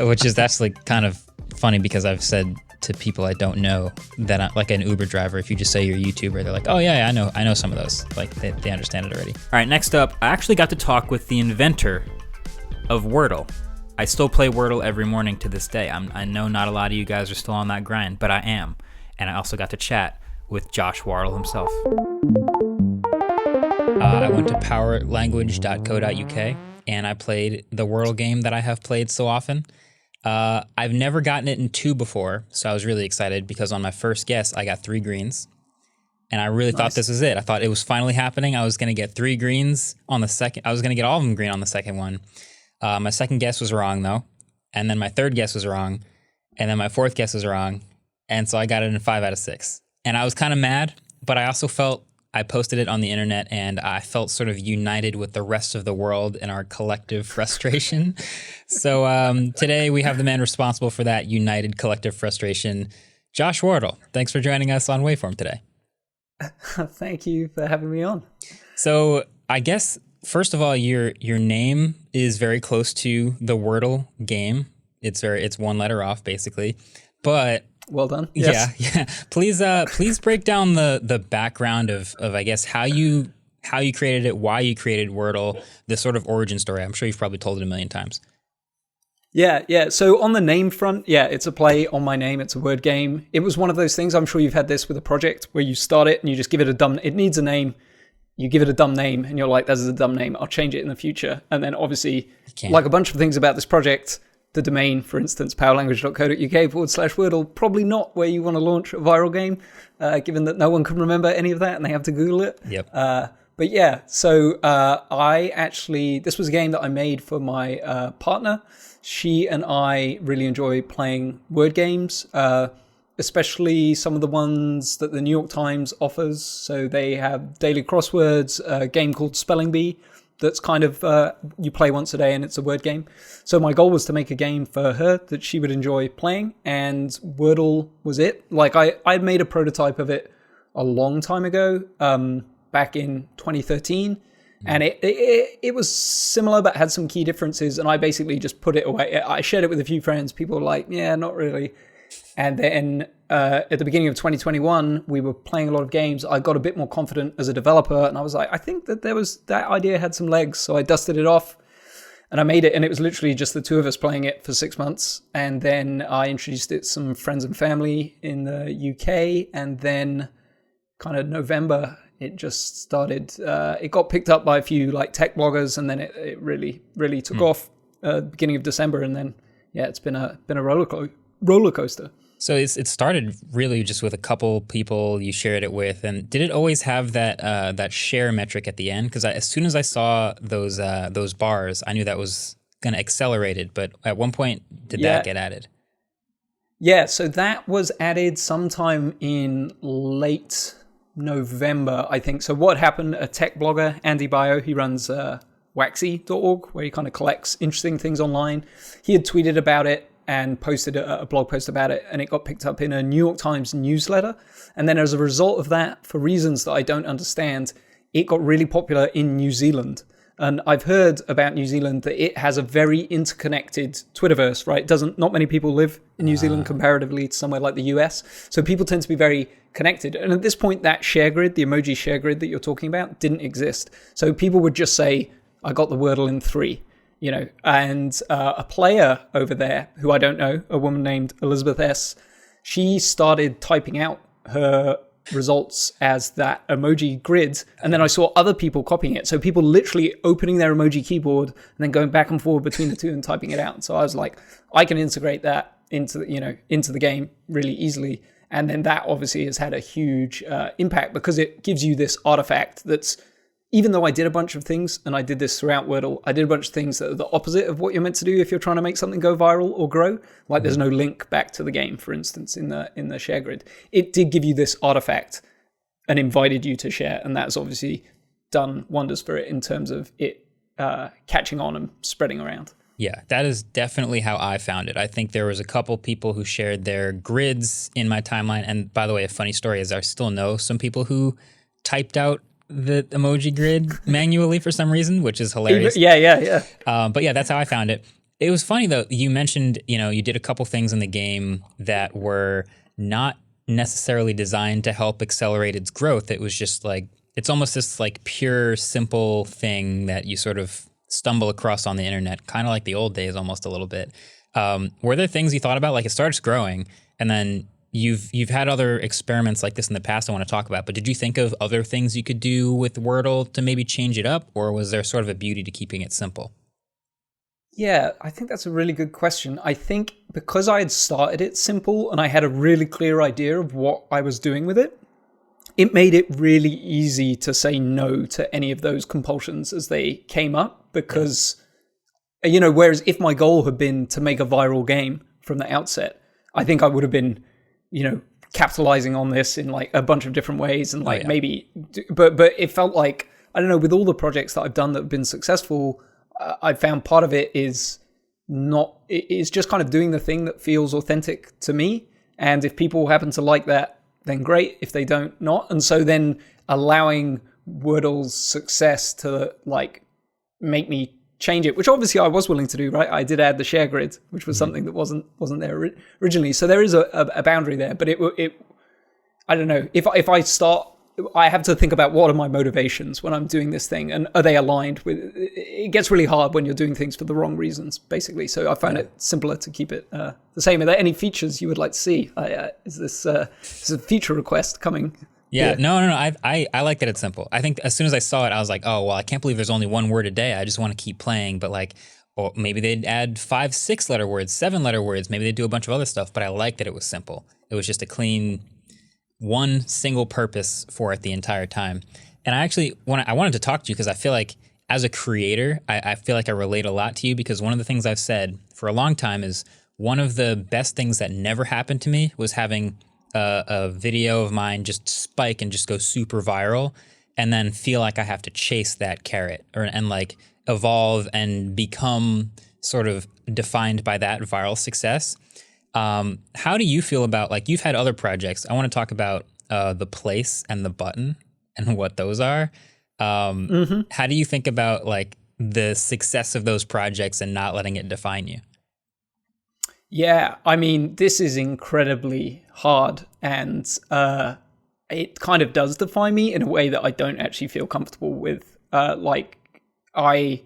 which is that's like kind of funny because I've said to people I don't know that I'm like an Uber driver. If you just say you're a YouTuber, they're like, oh yeah, I know some of those. Like they understand it already. All right, next up, I actually got to talk with the inventor of Wardle. I still play Wardle every morning to this day. I know not a lot of you guys are still on that grind, but I am, and I also got to chat with Josh Wardle himself. I went to powerlanguage.co.uk and I played the Wordle game that I have played so often. I've never gotten it in 2 before, so I was really excited because on my first guess, I got 3 greens. And I really thought this was it. I thought it was finally happening. I was going to get 3 greens on the second. I was going to get all of them green on the second one. My second guess was wrong though. And then my third guess was wrong. And then my fourth guess was wrong. And so I got it in 5 out of 6. And I was kind of mad, but I also felt I posted it on the internet and I felt sort of united with the rest of the world in our collective frustration. So today we have the man responsible for that united collective frustration, Josh Wardle. Thanks for joining us on Waveform today. Thank you for having me on. So I guess, first of all, your name is very close to the Wordle game. It's one letter off, basically. But well done. Yes. Yeah. Please break down the background of I guess how you created it, why you created Wordle, the sort of origin story. I'm sure you've probably told it a million times. Yeah. So on the name front, it's a play on my name. It's a word game. It was one of those things, I'm sure you've had this with a project where you start it and you just give it it needs a name. You give it a dumb name and you're like, this is a dumb name. I'll change it in the future. And then obviously, like a bunch of things about this project, the domain, for instance, powerlanguage.co.uk/Wordle, probably not where you want to launch a viral game, given that no one can remember any of that and they have to Google it. Yep. But yeah, so this was a game that I made for my partner. She and I really enjoy playing word games, especially some of the ones that the New York Times offers. So they have daily crosswords, a game called Spelling Bee that's kind of, you play once a day and it's a word game. So my goal was to make a game for her that she would enjoy playing, and Wordle was it. Like I'd made a prototype of it a long time ago, back in 2013. And it was similar, but had some key differences. And I basically just put it away. I shared it with a few friends. People were like, yeah, not really. And then at the beginning of 2021, we were playing a lot of games. I got a bit more confident as a developer. And I was like, I think that that idea had some legs. So I dusted it off and I made it. And it was literally just the two of us playing it for 6 months. And then I introduced it to some friends and family in the UK. And then kind of November, it just started, it got picked up by a few like tech bloggers, and then it really, really took off beginning of December. And then, it's been a roller coaster. So it started really just with a couple people you shared it with. And did it always have that share metric at the end? Because as soon as I saw those bars, I knew that was going to accelerate it. But at one point, did that get added? Yeah, so that was added sometime in late November, I think. So what happened, a tech blogger, Andy Bio, he runs waxy.org, where he kind of collects interesting things online. He had tweeted about it and posted a blog post about it, and it got picked up in a New York Times newsletter. And then as a result of that, for reasons that I don't understand, it got really popular in New Zealand. And I've heard about New Zealand that it has a very interconnected Twitterverse, right? Not many people live in New Zealand comparatively to somewhere like the US. So people tend to be very connected. And at this point, that share grid, the emoji share grid that you're talking about, didn't exist. So people would just say, I got the Wordle in 3, and a player over there who I don't know, a woman named Elizabeth S., she started typing out her results as that emoji grid, and then I saw other people copying it. So people literally opening their emoji keyboard and then going back and forward between the two and typing it out. So I was like, I can integrate that into the game really easily. And then that obviously has had a huge impact, because it gives you this artifact that's, even though I did a bunch of things, and I did this throughout Wordle, I did a bunch of things that are the opposite of what you're meant to do if you're trying to make something go viral or grow. Like there's no link back to the game, for instance, in the share grid. It did give you this artifact and invited you to share, and that's obviously done wonders for it in terms of it catching on and spreading around. Yeah, that is definitely how I found it. I think there was a couple people who shared their grids in my timeline. And by the way, a funny story is I still know some people who typed out the emoji grid manually for some reason, which is hilarious. Yeah. But yeah, that's how I found it. It was funny though. You mentioned, you did a couple things in the game that were not necessarily designed to help accelerate its growth. It was just like, it's almost this like pure, simple thing that you sort of stumble across on the internet, kind of like the old days almost a little bit. Were there things you thought about? Like it starts growing, and then you've had other experiments like this in the past I want to talk about, but did you think of other things you could do with Wordle to maybe change it up, or was there sort of a beauty to keeping it simple? Yeah, I think that's a really good question. I think because I had started it simple and I had a really clear idea of what I was doing with it, it made it really easy to say no to any of those compulsions as they came up, because, whereas if my goal had been to make a viral game from the outset, I think I would have been, capitalizing on this in like a bunch of different ways and but it felt like, I don't know, with all the projects that I've done that have been successful, I found part of it is just kind of doing the thing that feels authentic to me. And if people happen to like that, then great. If they don't, not. And so then allowing Wardle's success to like make me change it, which obviously I was willing to do, right? I did add the share grid, which was something that wasn't there originally. So there is a boundary there, but it I don't know. If I start, I have to think about what are my motivations when I'm doing this thing, and are they aligned with? It gets really hard when you're doing things for the wrong reasons, basically. So I found it simpler to keep it the same. Are there any features you would like to see? Is this a feature request coming? Yeah, no. I like that it's simple. I think as soon as I saw it, I was like, oh, well, I can't believe there's only one word a day. I just want to keep playing. But like, or maybe they'd add 5, 6-letter words, 7-letter words. Maybe they'd do a bunch of other stuff. But I like that it was simple. It was just a clean, one single purpose for it the entire time. And I wanted to talk to you because I feel like as a creator, I feel like I relate a lot to you, because one of the things I've said for a long time is one of the best things that never happened to me was having a video of mine just spike and just go super viral, and then feel like I have to chase that carrot and like evolve and become sort of defined by that viral success. How do you feel about, like, you've had other projects? I want to talk about the place and the button and what those are. How do you think about like the success of those projects and not letting it define you? Yeah, I mean, this is incredibly hard, and it kind of does define me in a way that I don't actually feel comfortable with. Like, I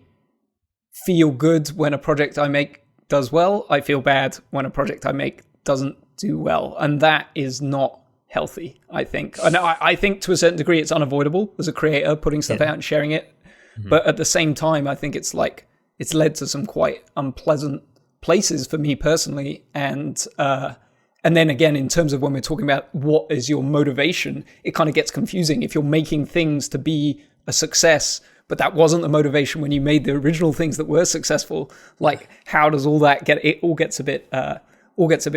feel good when a project I make does well. I feel bad when a project I make doesn't do well, and that is not healthy, I think. And I think to a certain degree it's unavoidable as a creator, putting stuff out and sharing it. But at the same time, I think it's like it's led to some quite unpleasant places for me personally. And then again, in terms of when we're talking about what is your motivation, it kind of gets confusing. If you're making things to be a success, but that wasn't the motivation when you made the original things that were successful, like how does all that get, it all gets a bit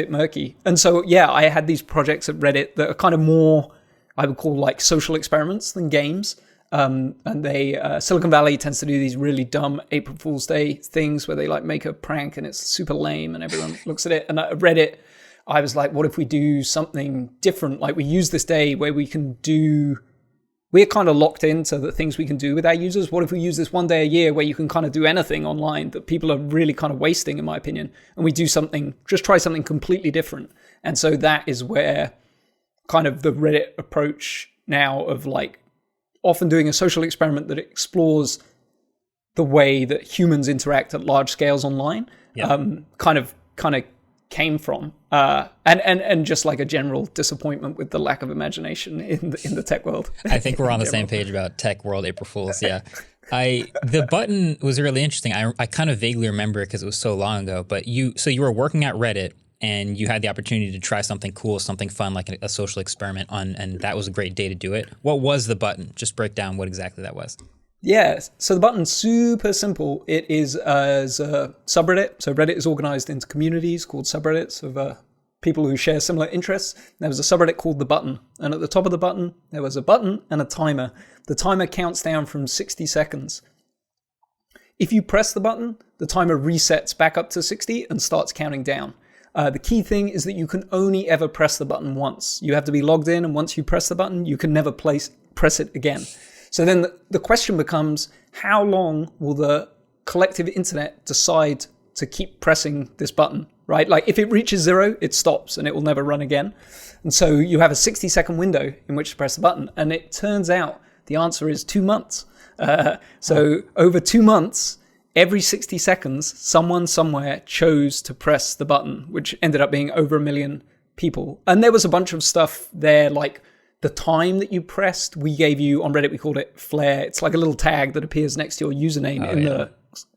murky. And so, yeah, I had these projects at Reddit that are kind of more, I would call like social experiments than games. And they, Silicon Valley tends to do these really dumb April Fool's Day things where they like make a prank and it's super lame and everyone looks at it. And at Reddit, I was like, what if we do something different? Like we use this day where we're kind of locked into the things we can do with our users. What if we use this one day a year where you can kind of do anything online that people are really kind of wasting, in my opinion, and we do something, just try something completely different. And so that is where kind of the Reddit approach now of like often doing a social experiment that explores the way that humans interact at large scales online, kind of came from, and just like a general disappointment with the lack of imagination in the tech world. I think we're on the same page about tech world April Fools. Yeah, the button was really interesting. I kind of vaguely remember it because it was so long ago. But you were working at Reddit and you had the opportunity to try something cool, something fun, like a social experiment and that was a great day to do it. What was the button? Just break down what exactly that was. Yeah, so the button's super simple. It is as a subreddit. So Reddit is organized into communities called subreddits of people who share similar interests. There was a subreddit called The Button. And at the top of the button, there was a button and a timer. The timer counts down from 60 seconds. If you press the button, the timer resets back up to 60 and starts counting down. The key thing is that you can only ever press the button once. You have to be logged in, and once you press the button, you can never press it again. So then the question becomes, how long will the collective internet decide to keep pressing this button, right? Like if it reaches 0, it stops and it will never run again. And so you have a 60-second window in which to press the button. And it turns out the answer is 2 months. So over 2 months, every 60 seconds, someone somewhere chose to press the button, which ended up being over 1 million people. And there was a bunch of stuff there, like the time that you pressed, we gave you, on Reddit, we called it flair. It's like a little tag that appears next to your username the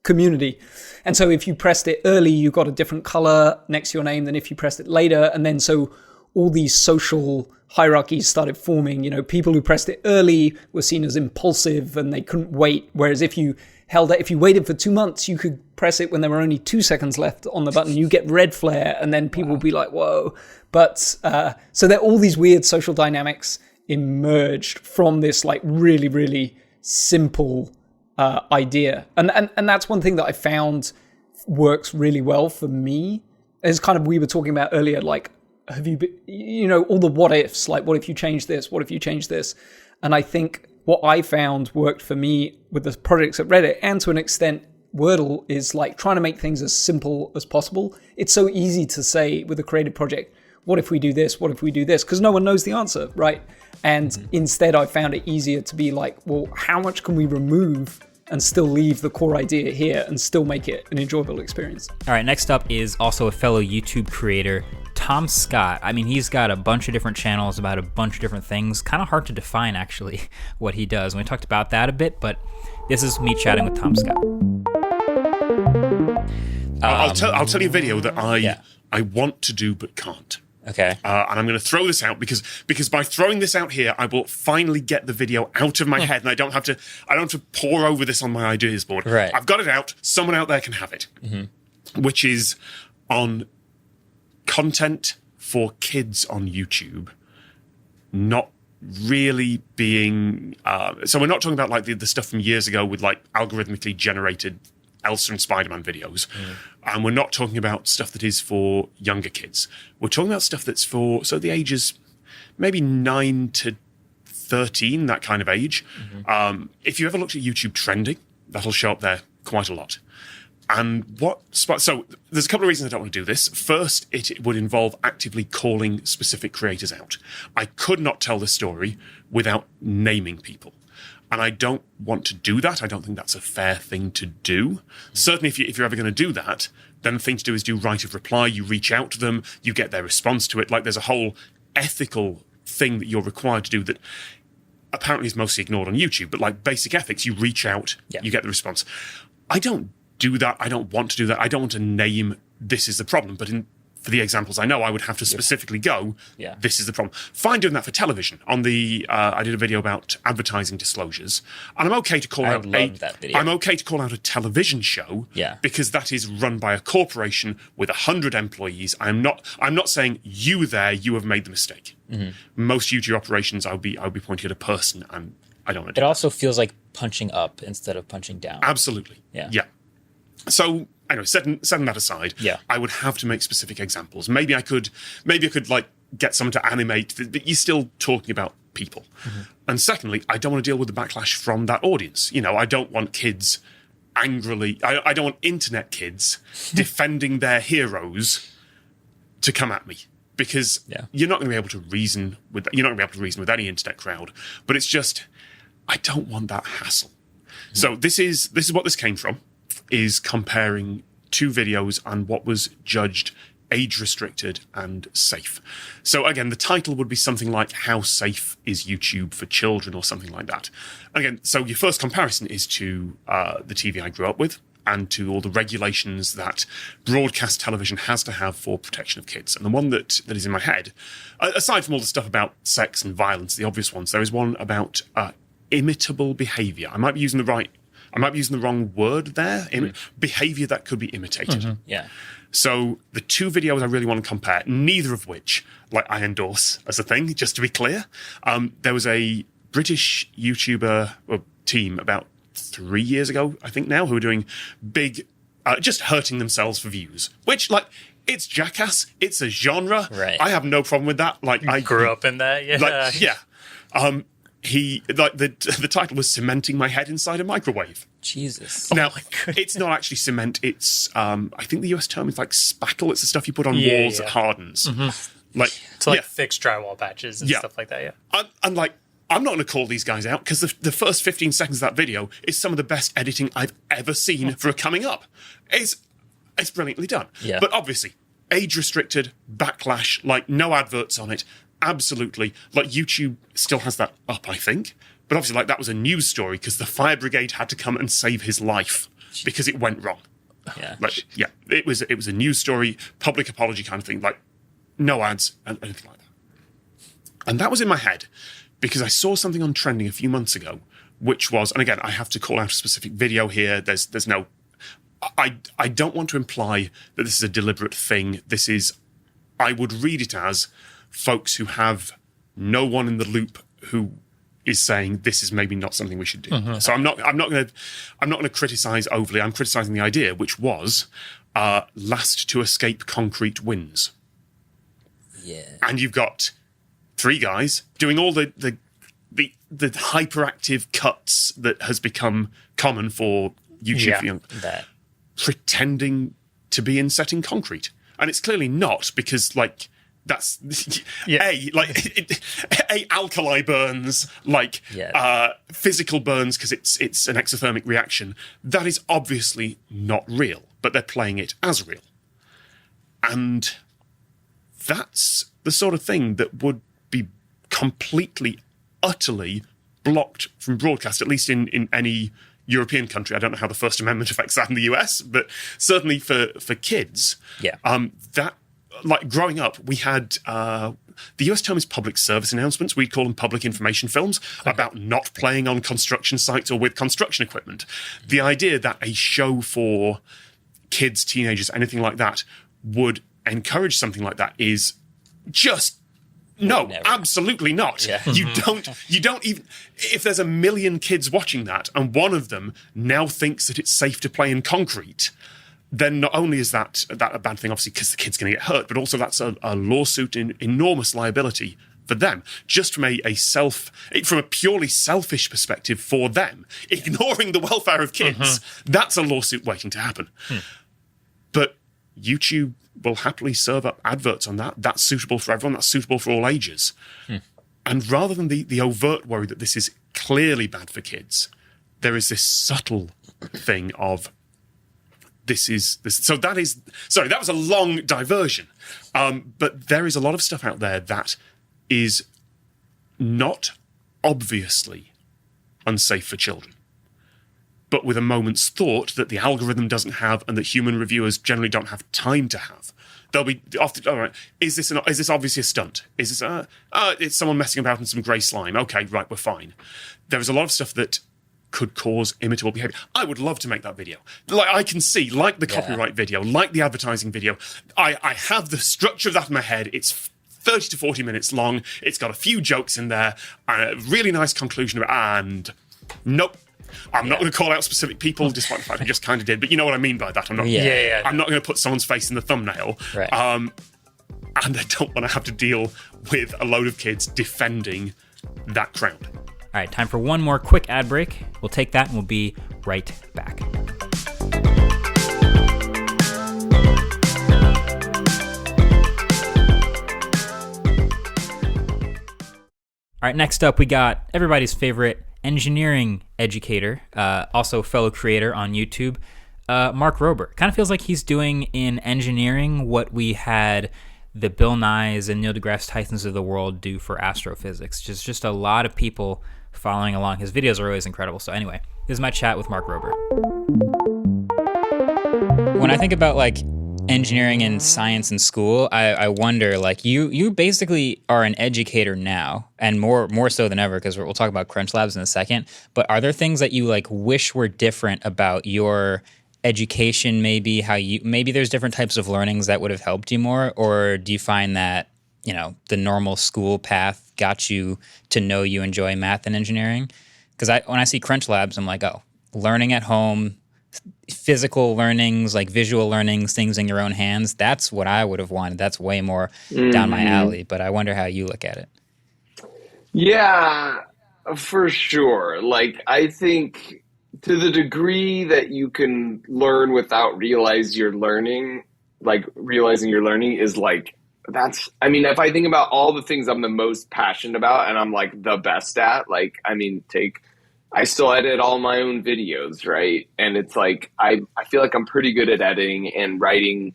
community. And so if you pressed it early, you got a different color next to your name than if you pressed it later. And then so all these social hierarchies started forming. You know, people who pressed it early were seen as impulsive and they couldn't wait. Whereas if you waited for 2 months, you could press it when there were only 2 seconds left on the button. You get red flare, and then people would be like, whoa. But so there all these weird social dynamics emerged from this like really, really simple idea. And that's one thing that I found works really well for me. Is kind of, we were talking about earlier, like, have you been, you know, all the what ifs, like, what if you change this? What if you change this? And I think what I found worked for me with the projects at Reddit, and to an extent Wordle, is like trying to make things as simple as possible. It's so easy to say with a creative project, what if we do this? What if we do this? Because no one knows the answer, right? And instead I found it easier to be like, well, how much can we remove and still leave the core idea here and still make it an enjoyable experience? All right, next up is also a fellow YouTube creator, Tom Scott. I mean, he's got a bunch of different channels about a bunch of different things. Kind of hard to define, actually, what he does. And we talked about that a bit, but this is me chatting with Tom Scott. I'll tell you a video that I want to do but can't. Okay. And I'm going to throw this out because by throwing this out here, I will finally get the video out of my head, and I don't have to pour over this on my ideas board. Right. I've got it out. Someone out there can have it, which is on content for kids on YouTube, not really being. So we're not talking about like the stuff from years ago with like algorithmically generated Elsa and Spider-Man videos. And we're not talking about stuff that is for younger kids. We're talking about stuff that's for, so the ages maybe 9 to 13, that kind of age. If you ever looked at YouTube trending, that'll show up there quite a lot. And so there's a couple of reasons I don't want to do this. First, it would involve actively calling specific creators out. I could not tell the story without naming people. And I don't want to do that. I don't think that's a fair thing to do. Certainly, if you're ever going to do that, then the thing to do is do right of reply. You reach out to them, you get their response to it. Like, there's a whole ethical thing that you're required to do that apparently is mostly ignored on YouTube. But like basic ethics, you reach out, you get the response. I don't do that. I don't want to do that. I don't want to name this is the problem. But for the examples I know, I would have to specifically go, this is the problem. Fine doing that for television. On the, I did a video about advertising disclosures, and I'm okay to call out I'm okay to call out a television show, because that is run by a corporation with 100 employees. I'm not saying you have made the mistake. Most YouTube operations, I'll be pointing at a person, and I don't want to do It also feels like punching up instead of punching down. Absolutely. Yeah. So anyway, setting that aside, I would have to make specific examples. Maybe I could like get someone to animate, but you're still talking about people. And secondly, I don't want to deal with the backlash from that audience. You know, I don't want kids angrily, I don't want internet kids defending their heroes to come at me, because you're not going to be able to reason with any internet crowd. But it's just, I don't want that hassle. So this is what this came from. Is comparing two videos and what was judged age-restricted and safe. So again, the title would be something like How Safe is YouTube for Children, or something like that. Again, so your first comparison is to the TV I grew up with and to all the regulations that broadcast television has to have for protection of kids. And the one that is in my head, aside from all the stuff about sex and violence, the obvious ones, there is one about imitable behavior. I might be using the wrong word there. Behavior that could be imitated. So the two videos I really want to compare, neither of which like I endorse as a thing, just to be clear. There was a British YouTuber team about 3 years ago, I think now, who were doing big, just hurting themselves for views, which like, it's jackass. It's a genre. Right. I have no problem with that. Like, I grew up in that. He like the title was Cementing My Head Inside a Microwave. Jesus. Now, it's not actually cement. It's I think the US term is like spackle. It's the stuff you put on walls that hardens. Like to like fix drywall patches and stuff like that. And like, I'm not going to call these guys out, because the first 15 seconds of that video is some of the best editing I've ever seen for a coming up. It's brilliantly done. But obviously, age restricted, backlash, like no adverts on it. Absolutely. Like, YouTube still has that up, I think. But obviously, like, that was a news story because the fire brigade had to come and save his life because it went wrong. It was a news story, public apology kind of thing. Like, no ads and anything like that. And that was in my head because I saw something on trending a few months ago, which was, and again, I have to call out a specific video here. There's no, I don't want to imply that this is a deliberate thing. This is, I would read it as folks who have no one in the loop who is saying this is maybe not something we should do. So I'm not going to criticize overly. I'm criticizing the idea, which was last to escape concrete wins. Yeah. And you've got 3 guys doing all the hyperactive cuts that has become common for YouTube, pretending to be in setting concrete, and it's clearly not because that's alkali burns, physical burns because it's an exothermic reaction. That is obviously not real, but they're playing it as real, and that's the sort of thing that would be completely, utterly blocked from broadcast, at least in any European country. I don't know how the First Amendment affects that in the US, but certainly for kids, that, growing up, we had the US term is public service announcements. We'd call them public information films about not playing on construction sites or with construction equipment. The idea that a show for kids, teenagers, anything like that would encourage something like that is just absolutely not. You don't even, if there's 1 million kids watching that and one of them now thinks that it's safe to play in concrete, then not only is that a bad thing, obviously, because the kid's going to get hurt, but also that's a lawsuit in enormous liability for them, just from from a purely selfish perspective for them, ignoring the welfare of kids. That's a lawsuit waiting to happen. But YouTube will happily serve up adverts on that. That's suitable for everyone. That's suitable for all ages. And rather than the overt worry that this is clearly bad for kids, there is this subtle thing of that was a long diversion. But there is a lot of stuff out there that is not obviously unsafe for children, but with a moment's thought that the algorithm doesn't have and that human reviewers generally don't have time to have. They'll be often, all right, is this obviously a stunt? Is this it's someone messing about in some grey slime? Okay, right, we're fine. There is a lot of stuff that could cause imitable behavior. I would love to make that video. I can see, the copyright video, the advertising video, I have the structure of that in my head. It's 30 to 40 minutes long. It's got a few jokes in there and a really nice conclusion and nope. I'm not going to call out specific people, despite the fact I just kind of did. But you know what I mean by that. I'm not going to put someone's face in the thumbnail. Right. And I don't want to have to deal with a load of kids defending that crowd. All right, time for one more quick ad break. We'll take that and we'll be right back. All right, next up we got everybody's favorite engineering educator, also fellow creator on YouTube, Mark Rober. Kind of feels like he's doing in engineering what we had the Bill Nyes and Neil deGrasse Tysons of the world do for astrophysics. Just a lot of people following along. His videos are always incredible. So anyway, this is my chat with Mark Rober. When I think about engineering and science in school, I wonder, you basically are an educator now, and more so than ever, because we'll talk about Crunch Labs in a second, but are there things that you wish were different about your education, maybe maybe there's different types of learnings that would have helped you more, or do you find that, the normal school path got you to know you enjoy math and engineering? Because when I see Crunch Labs, I'm like, oh, learning at home, physical learnings, visual learnings, things in your own hands, that's what I would have wanted. That's way more down my alley, but I wonder how you look at it. Yeah, for sure. I think to the degree that you can learn without realizing you're learning is if I think about all the things I'm the most passionate about and I'm the best at, I still edit all my own videos, right? And it's I feel like I'm pretty good at editing and writing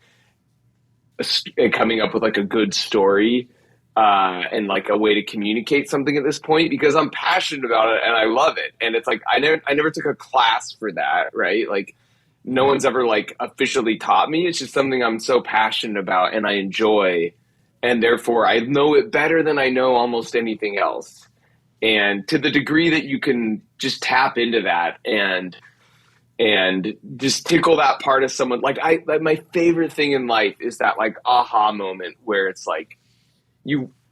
and coming up with a good story and a way to communicate something at this point because I'm passionate about it and I love it. And it's I never took a class for that, right? No one's ever officially taught me. It's just something I'm so passionate about and I enjoy. and therefore I know it better than I know almost anything else. And to the degree that you can just tap into that and just tickle that part of someone, like my favorite thing in life is that like aha moment where it's like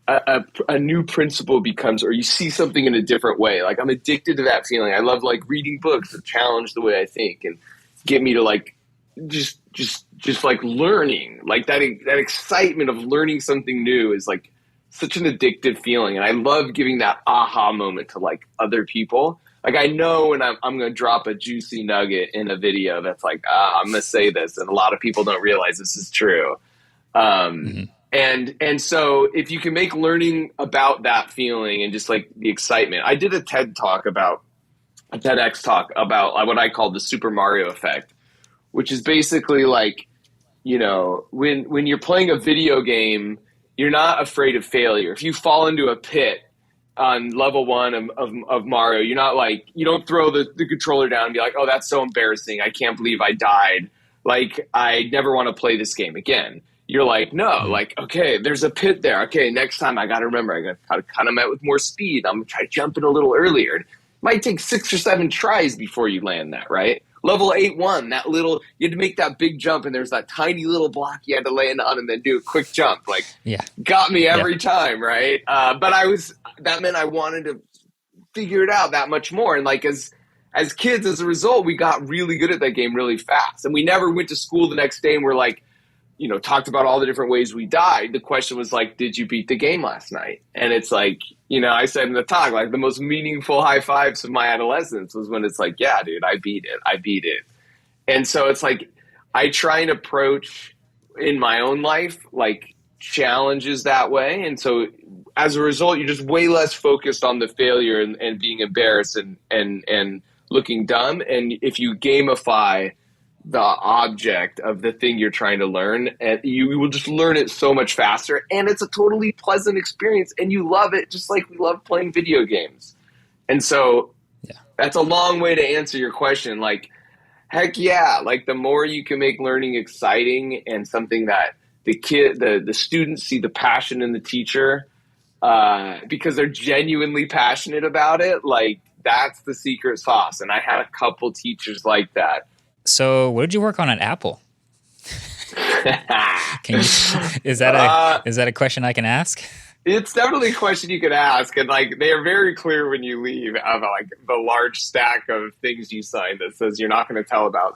a new principle becomes, or you see something in a different way. Like I'm addicted to that feeling. I love like reading books that challenge the way I think and get me to like just like learning, like that excitement of learning something new is like such an addictive feeling. And I love giving that aha moment to like other people. Like I know when I'm going to drop a juicy nugget in a video that's like, I'm going to say this. And a lot of people don't realize this is true. And so if you can make learning about that feeling and just like the excitement, I did a TEDx talk about what I call the Super Mario effect, which is basically like, you know, when you're playing a video game, you're not afraid of failure. If you fall into a pit on level 1 of Mario, you're not like, you don't throw the controller down and be like, oh, that's so embarrassing. I can't believe I died. Like, I never want to play this game again. You're like, no, like, okay, there's a pit there. Okay, next time I got to remember, I got to kind of met with more speed. I'm going to try jumping a little earlier. It might take 6 or 7 tries before you land that, right? Level 8-1, that little, you had to make that big jump, and there's that tiny little block you had to land on and then do a quick jump. Like, got me every time, right? But that meant I wanted to figure it out that much more. And like, as kids, as a result, we got really good at that game really fast. And we never went to school the next day and we're like, you know, talked about all the different ways we died. The question was like, did you beat the game last night? And it's like, you know, I said in the talk, like the most meaningful high fives of my adolescence was when it's like, yeah, dude, I beat it. And so it's like, I try and approach in my own life, like challenges that way. And so as a result, you're just way less focused on the failure and being embarrassed and looking dumb. And if you gamify the object of the thing you're trying to learn, and you will just learn it so much faster, and it's a totally pleasant experience and you love it just like we love playing video games. And so that's a long way to answer your question. Like, heck yeah, like the more you can make learning exciting and something that the students see the passion in the teacher because they're genuinely passionate about it, like that's the secret sauce. And I had a couple teachers like that. So what did you work on at Apple? Is that a question I can ask? It's definitely a question you could ask. And like, they are very clear when you leave of like the large stack of things you signed that says you're not going to talk about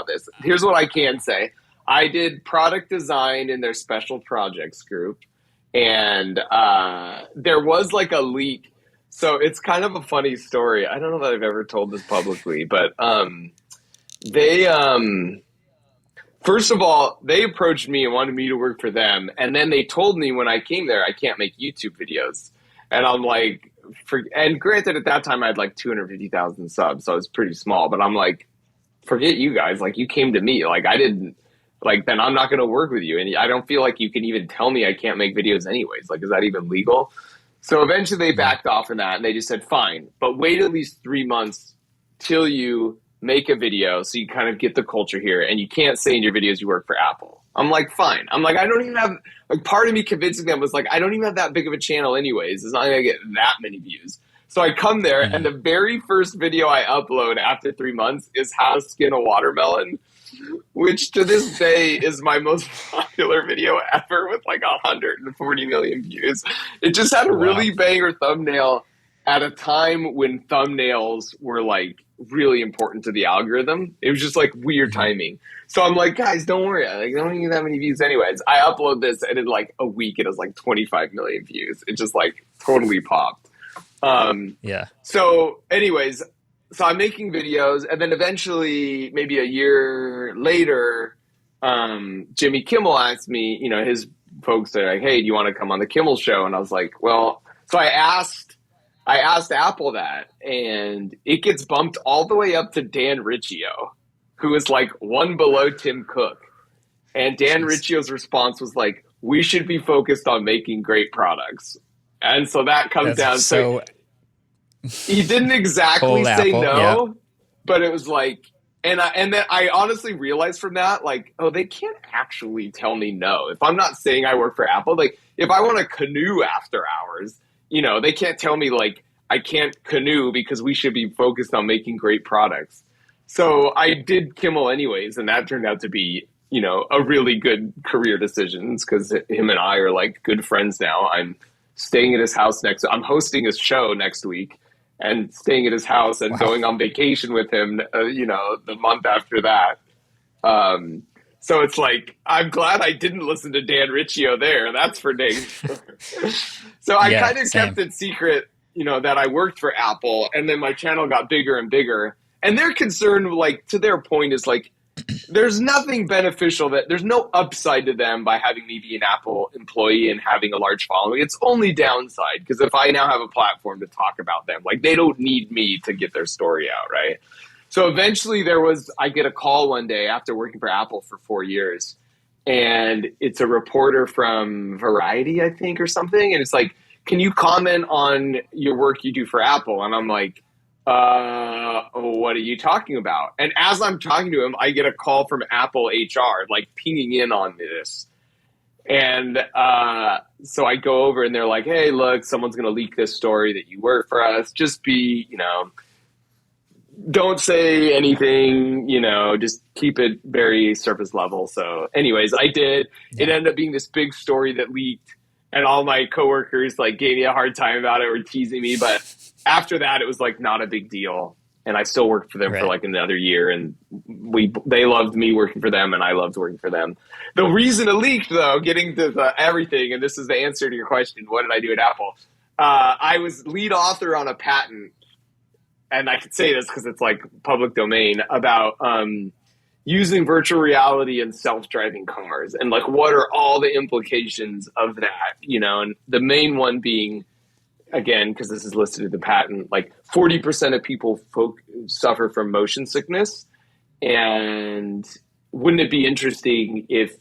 this. Here's what I can say. I did product design in their special projects group. And there was like a leak. So it's kind of a funny story. I don't know that I've ever told this publicly, but they first of all, they approached me and wanted me to work for them. And then they told me when I came there, I can't make YouTube videos. And I'm like, and granted, at that time I had like 250,000 subs, so it was pretty small. But I'm like, forget you guys. Like, you came to me. Like, I didn't, like, then I'm not going to work with you. And I don't feel like you can even tell me I can't make videos anyways. Like, is that even legal? So eventually they backed off from that and they just said, fine, but wait at least 3 months till you make a video so you kind of get the culture here, and you can't say in your videos you work for Apple. I'm like, fine. I'm like, I don't even have, like, part of me convincing them was like, I don't even have that big of a channel anyways. It's not going to get that many views. So I come there and the very first video I upload after 3 months is how to skin a watermelon, which to this day is my most popular video ever with like 140 million views. It just had a really banger thumbnail at a time when thumbnails were like really important to the algorithm. It was just like weird timing. So I'm like, guys, don't worry. Like, I don't even have many views anyways. I upload this and in like a week it has like 25 million views. It just like totally popped. So anyways, so I'm making videos, and then eventually maybe a year later, Jimmy Kimmel asked me, you know, his folks are like, hey, do you want to come on the Kimmel show? And I was like, well, so I asked Apple that, and it gets bumped all the way up to Dan Riccio, who is like one below Tim Cook. And Dan Riccio's response was like, we should be focused on making great products. And so that comes down. So he didn't exactly say no, but it was like, And then I honestly realized from that, like, oh, they can't actually tell me no. If I'm not saying I work for Apple, like, if I want to canoe after hours, you know, they can't tell me, like, I can't canoe because we should be focused on making great products. So I did Kimmel anyways, and that turned out to be, you know, a really good career decision because him and I are, like, good friends now. I'm staying at his house I'm hosting his show next week. And staying at his house and going on vacation with him, you know, the month after that. So it's like, I'm glad I didn't listen to Dan Riccio there. That's for dang sure. So I kind of kept it secret, you know, that I worked for Apple. And then my channel got bigger and bigger. And their concern, like, to their point is, like, there's nothing beneficial there's no upside to them by having me be an Apple employee and having a large following. It's only downside because if I now have a platform to talk about them, like, they don't need me to get their story out, right? So eventually I get a call one day after working for Apple for 4 years, and it's a reporter from Variety, I think, or something. And it's like, can you comment on your work you do for Apple? And I'm like, what are you talking about? And as I'm talking to him, I get a call from Apple HR, like, pinging in on this. And so I go over and they're like, hey, look, someone's going to leak this story that you work for us. Just be, you know, don't say anything, you know, just keep it very surface level. So anyways, I did. It ended up being this big story that leaked. And all my coworkers, like, gave me a hard time about it or teasing me. But after that, it was, like, not a big deal. And I still worked for them for, like, another year. And they loved me working for them, and I loved working for them. The reason it leaked, though, getting to everything, and this is the answer to your question, what did I do at Apple? I was lead author on a patent, and I could say this because it's, like, public domain, about using virtual reality in self-driving cars, and, like, what are all the implications of that, you know? And the main one being, again, because this is listed in the patent, like, 40% of people suffer from motion sickness. And wouldn't it be interesting if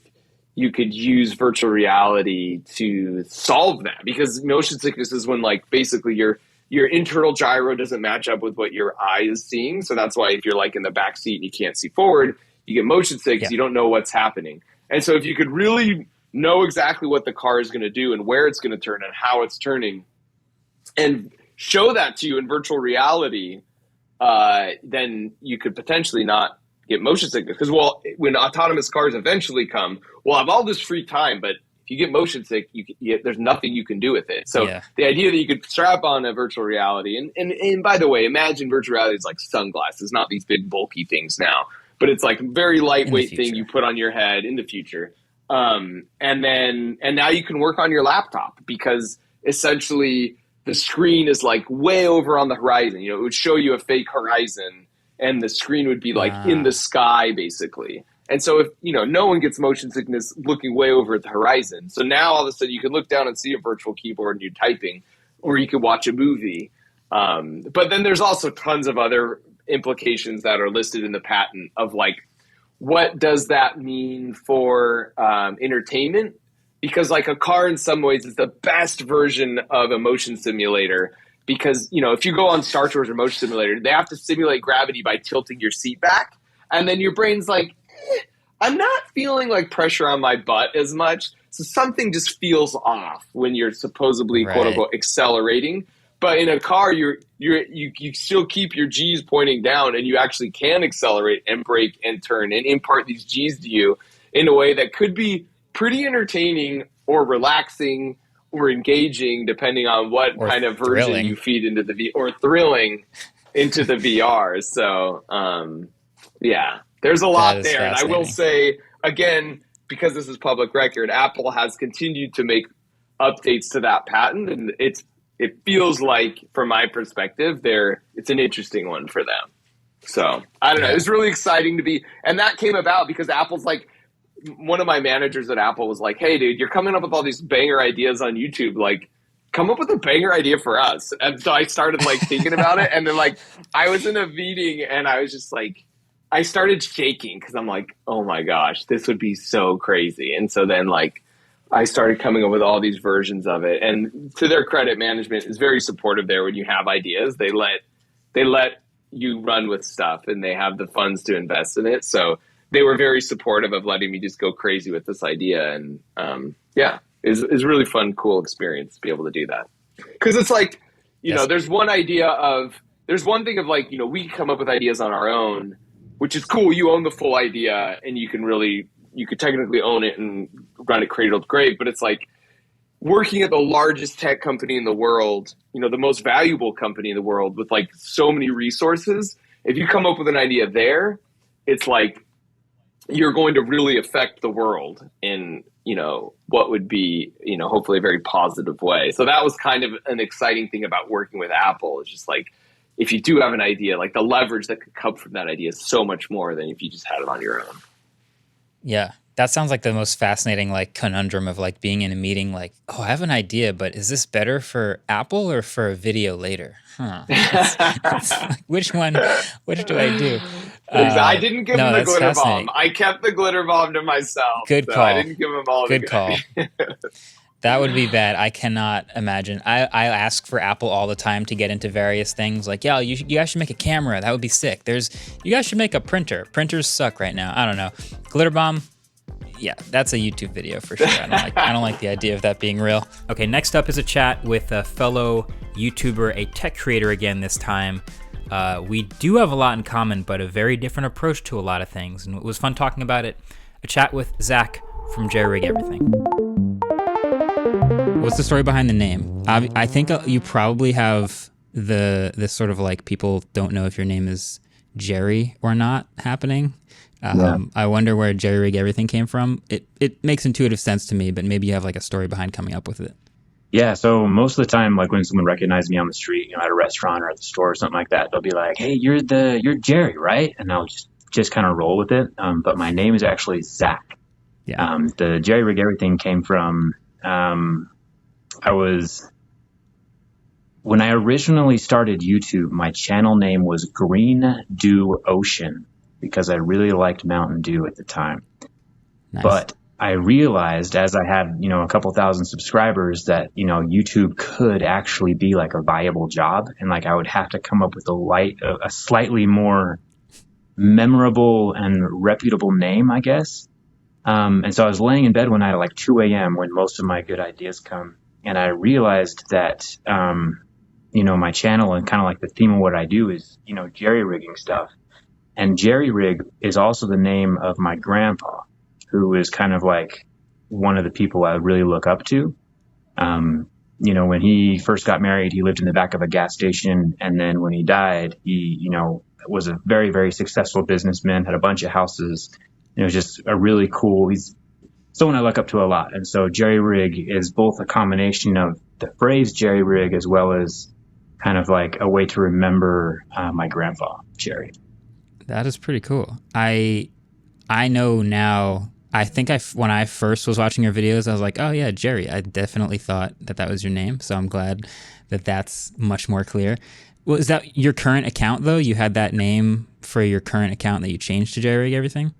you could use virtual reality to solve that? Because motion sickness is when, like, basically your internal gyro doesn't match up with what your eye is seeing. So that's why if you're, like, in the back seat and you can't see forward, you get motion sick because you don't know what's happening. And so if you could really know exactly what the car is going to do and where it's going to turn and how it's turning, and show that to you in virtual reality, then you could potentially not get motion sickness. Because, well, when autonomous cars eventually come, we'll have all this free time, but if you get motion sick, there's nothing you can do with it. So the idea that you could strap on a virtual reality, and by the way, imagine virtual reality is like sunglasses, not these big bulky things now, but it's like a very lightweight thing you put on your head in the future. And now you can work on your laptop because essentially the screen is like way over on the horizon. You know, it would show you a fake horizon and the screen would be like in the sky basically. And so if, you know, no one gets motion sickness looking way over at the horizon. So now all of a sudden you can look down and see a virtual keyboard and you're typing, or you can watch a movie. But then there's also tons of other implications that are listed in the patent of like, what does that mean for entertainment? Because like a car in some ways is the best version of a motion simulator, because, you know, if you go on Star Tours or Motion Simulator, they have to simulate gravity by tilting your seat back. And then your brain's like, I'm not feeling like pressure on my butt as much. So something just feels off when you're supposedly quote unquote accelerating. But in a car, you still keep your G's pointing down, and you actually can accelerate and brake and turn and impart these G's to you in a way that could be pretty entertaining or relaxing or engaging, depending on what kind of version you feed into the or thrilling into the VR. So, yeah, there's a lot there. And I will say, again, because this is public record, Apple has continued to make updates to that patent, and it feels like, from my perspective, it's an interesting one for them. So I don't know. It was really exciting to be, and that came about because Apple's like, one of my managers at Apple was like, hey dude, you're coming up with all these banger ideas on YouTube. Like, come up with a banger idea for us. And so I started like thinking about it. And then like, I was in a meeting and I was just like, I started shaking because I'm like, oh my gosh, this would be so crazy. And so then like, I started coming up with all these versions of it. And to their credit, management is very supportive there when you have ideas. They let you run with stuff and they have the funds to invest in it. So they were very supportive of letting me just go crazy with this idea. And it's a really fun, cool experience to be able to do that. Because it's like, you know, there's one thing of like, you know, we come up with ideas on our own, which is cool. You own the full idea and you could technically own it and run it cradle to grave. But it's like working at the largest tech company in the world, you know, the most valuable company in the world with like so many resources. If you come up with an idea there, it's like you're going to really affect the world in, you know, what would be, you know, hopefully a very positive way. So that was kind of an exciting thing about working with Apple. It's just like, if you do have an idea, like the leverage that could come from that idea is so much more than if you just had it on your own. Yeah. That sounds like the most fascinating like conundrum of like being in a meeting like, oh, I have an idea, but is this better for Apple or for a video later? It's like, which do I do? I didn't give him the glitter bomb. I kept the glitter bomb to myself. Good call. I didn't give him all Good call. That would be bad. I cannot imagine. I ask for Apple all the time to get into various things. Like, yeah, you guys should make a camera. That would be sick. You guys should make a printer. Printers suck right now. I don't know. Glitter bomb. Yeah, that's a YouTube video for sure. I don't like the idea of that being real. Okay, next up is a chat with a fellow YouTuber, a tech creator again this time. We do have a lot in common, but a very different approach to a lot of things. And it was fun talking about it. A chat with Zach from JerryRigEverything. What's the story behind the name? I think you probably have this sort of like people don't know if your name is Jerry or not happening. I wonder where JerryRigEverything came from. It makes intuitive sense to me, but maybe you have like a story behind coming up with it. Yeah, so most of the time, like when someone recognizes me on the street, you know, at a restaurant or at the store or something like that, they'll be like, "Hey, you're Jerry, right?" And I'll just kind of roll with it. But my name is actually Zach. Yeah. The JerryRigEverything came from when I originally started YouTube, my channel name was Green Dew Ocean because I really liked Mountain Dew at the time. Nice. But I realized as I had, you know, a couple thousand subscribers that, you know, YouTube could actually be like a viable job. And like I would have to come up with a slightly more memorable and reputable name, I guess. And so I was laying in bed one night at like 2 a.m. when most of my good ideas come. And I realized that, you know, my channel and kind of like the theme of what I do is, you know, jerry-rigging stuff. And jerry-rig is also the name of my grandpa, who is kind of like one of the people I really look up to. You know, when he first got married, he lived in the back of a gas station. And then when he died, he, you know, was a very, very successful businessman, had a bunch of houses. It was just a really cool, he's someone I look up to a lot. And so jerry-rig is both a combination of the phrase jerry-rig as well as kind of like a way to remember my grandpa, Jerry. That is pretty cool. I know now, I think when I first was watching your videos, I was like, oh yeah, Jerry. I definitely thought that was your name. So I'm glad that that's much more clear. Well, is that your current account though? You had that name for your current account that you changed to JerryRigEverything?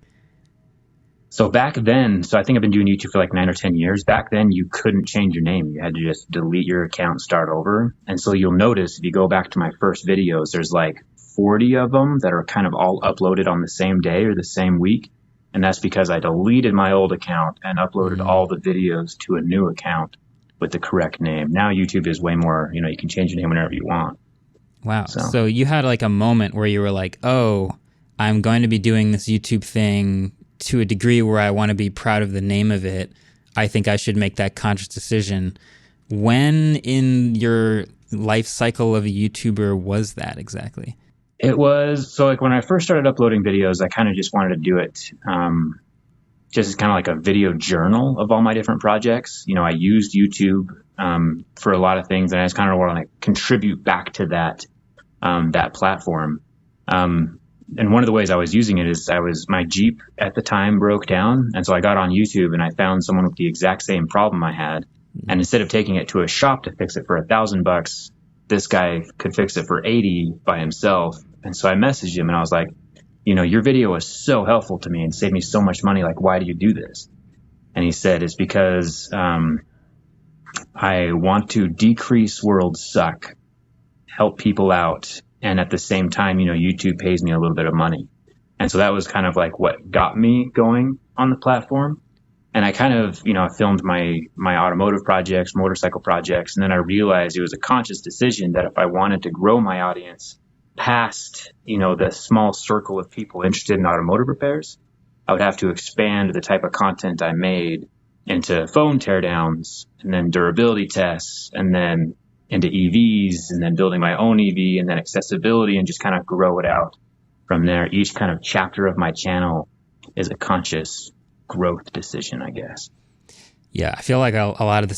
So back then, so I think I've been doing YouTube for like 9 or 10 years. Back then, you couldn't change your name. You had to just delete your account and start over. And so you'll notice if you go back to my first videos, there's like 40 of them that are kind of all uploaded on the same day or the same week. And that's because I deleted my old account and uploaded all the videos to a new account with the correct name. Now YouTube is way more, you know, you can change your name whenever you want. Wow. So you had like a moment where you were like, oh, I'm going to be doing this YouTube thing to a degree where I want to be proud of the name of it. I think I should make that conscious decision. When in your life cycle of a YouTuber was that exactly? It was, so like when I first started uploading videos, I kind of just wanted to do it just as kind of like a video journal of all my different projects. You know, I used YouTube for a lot of things, and I just kind of want to contribute back to that platform. And one of the ways I was using it is my Jeep at the time broke down. And so I got on YouTube and I found someone with the exact same problem I had. And instead of taking it to a shop to fix it for $1,000, this guy could fix it for 80 by himself. And so I messaged him and I was like, you know, your video was so helpful to me and saved me so much money. Like, why do you do this? And he said, it's because I want to decrease world suck, help people out, And at the same time, YouTube pays me a little bit of money. And so that was kind of like what got me going on the platform. And I kind of, I filmed my automotive projects, motorcycle projects. And then I realized it was a conscious decision that if I wanted to grow my audience past, the small circle of people interested in automotive repairs, I would have to expand the type of content I made into phone teardowns and then durability tests and then into EVs and then building my own EV and then accessibility and just kind of grow it out from there. Each kind of chapter of my channel is a conscious growth decision, I guess. Yeah, I feel like a lot of the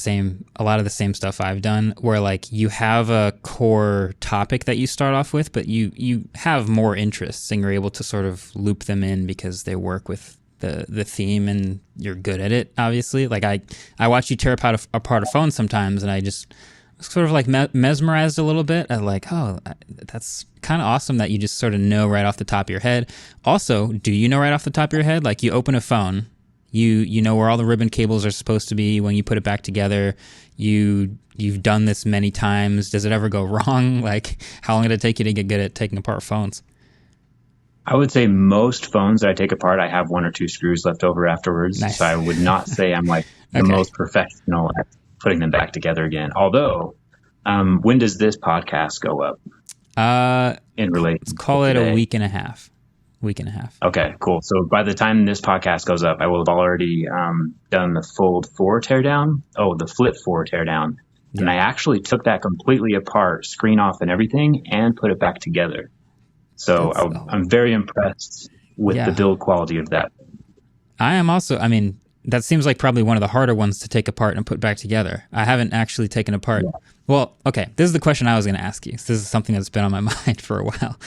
same stuff I've done, where like you have a core topic that you start off with, but you have more interests and you're able to sort of loop them in because they work with the theme and you're good at it. Obviously, like I watch you tear apart a phone sometimes, and I just sort of like mesmerized a little bit. I'm like, oh, that's kind of awesome that you just sort of know right off the top of your head. Also, do you know right off the top of your head, like you open a phone, you know where all the ribbon cables are supposed to be when you put it back together. You've done this many times. Does it ever go wrong? Like, how long did it take you to get good at taking apart phones? I would say most phones that I take apart, I have one or two screws left over afterwards. Nice. So I would not say I'm like the most professional at putting them back together again. Although, when does this podcast go up? In relation, let's call it a week and a half. Okay, cool. So by the time this podcast goes up, I will have already done the Fold 4 teardown. Oh, the Flip 4 teardown. Yeah. And I actually took that completely apart, screen off and everything, and put it back together. So I'm very impressed with the build quality of that. I am also, I mean, that seems like probably one of the harder ones to take apart and put back together. I haven't actually taken apart. Yeah. Well, okay, this is the question I was going to ask you. So this is something that's been on my mind for a while.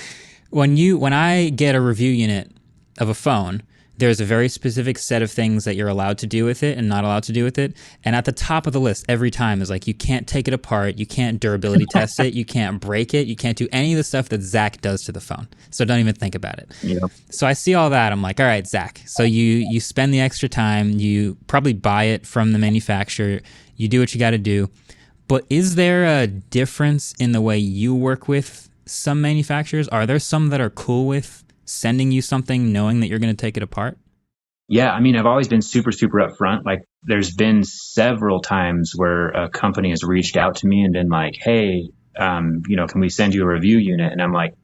When I get a review unit of a phone, there's a very specific set of things that you're allowed to do with it and not allowed to do with it. And at the top of the list every time is like, you can't take it apart, you can't durability test it, you can't break it, you can't do any of the stuff that Zach does to the phone. So don't even think about it. Yeah. So I see all that. I'm like, all right, Zach. So you spend the extra time, you probably buy it from the manufacturer, you do what you got to do. But is there a difference in the way you work with some manufacturers? Are there some that are cool with sending you something knowing that you're going to take it apart? Yeah, I mean, I've always been super, super upfront. Like, there's been several times where a company has reached out to me and been like, hey, can we send you a review unit? And I'm like,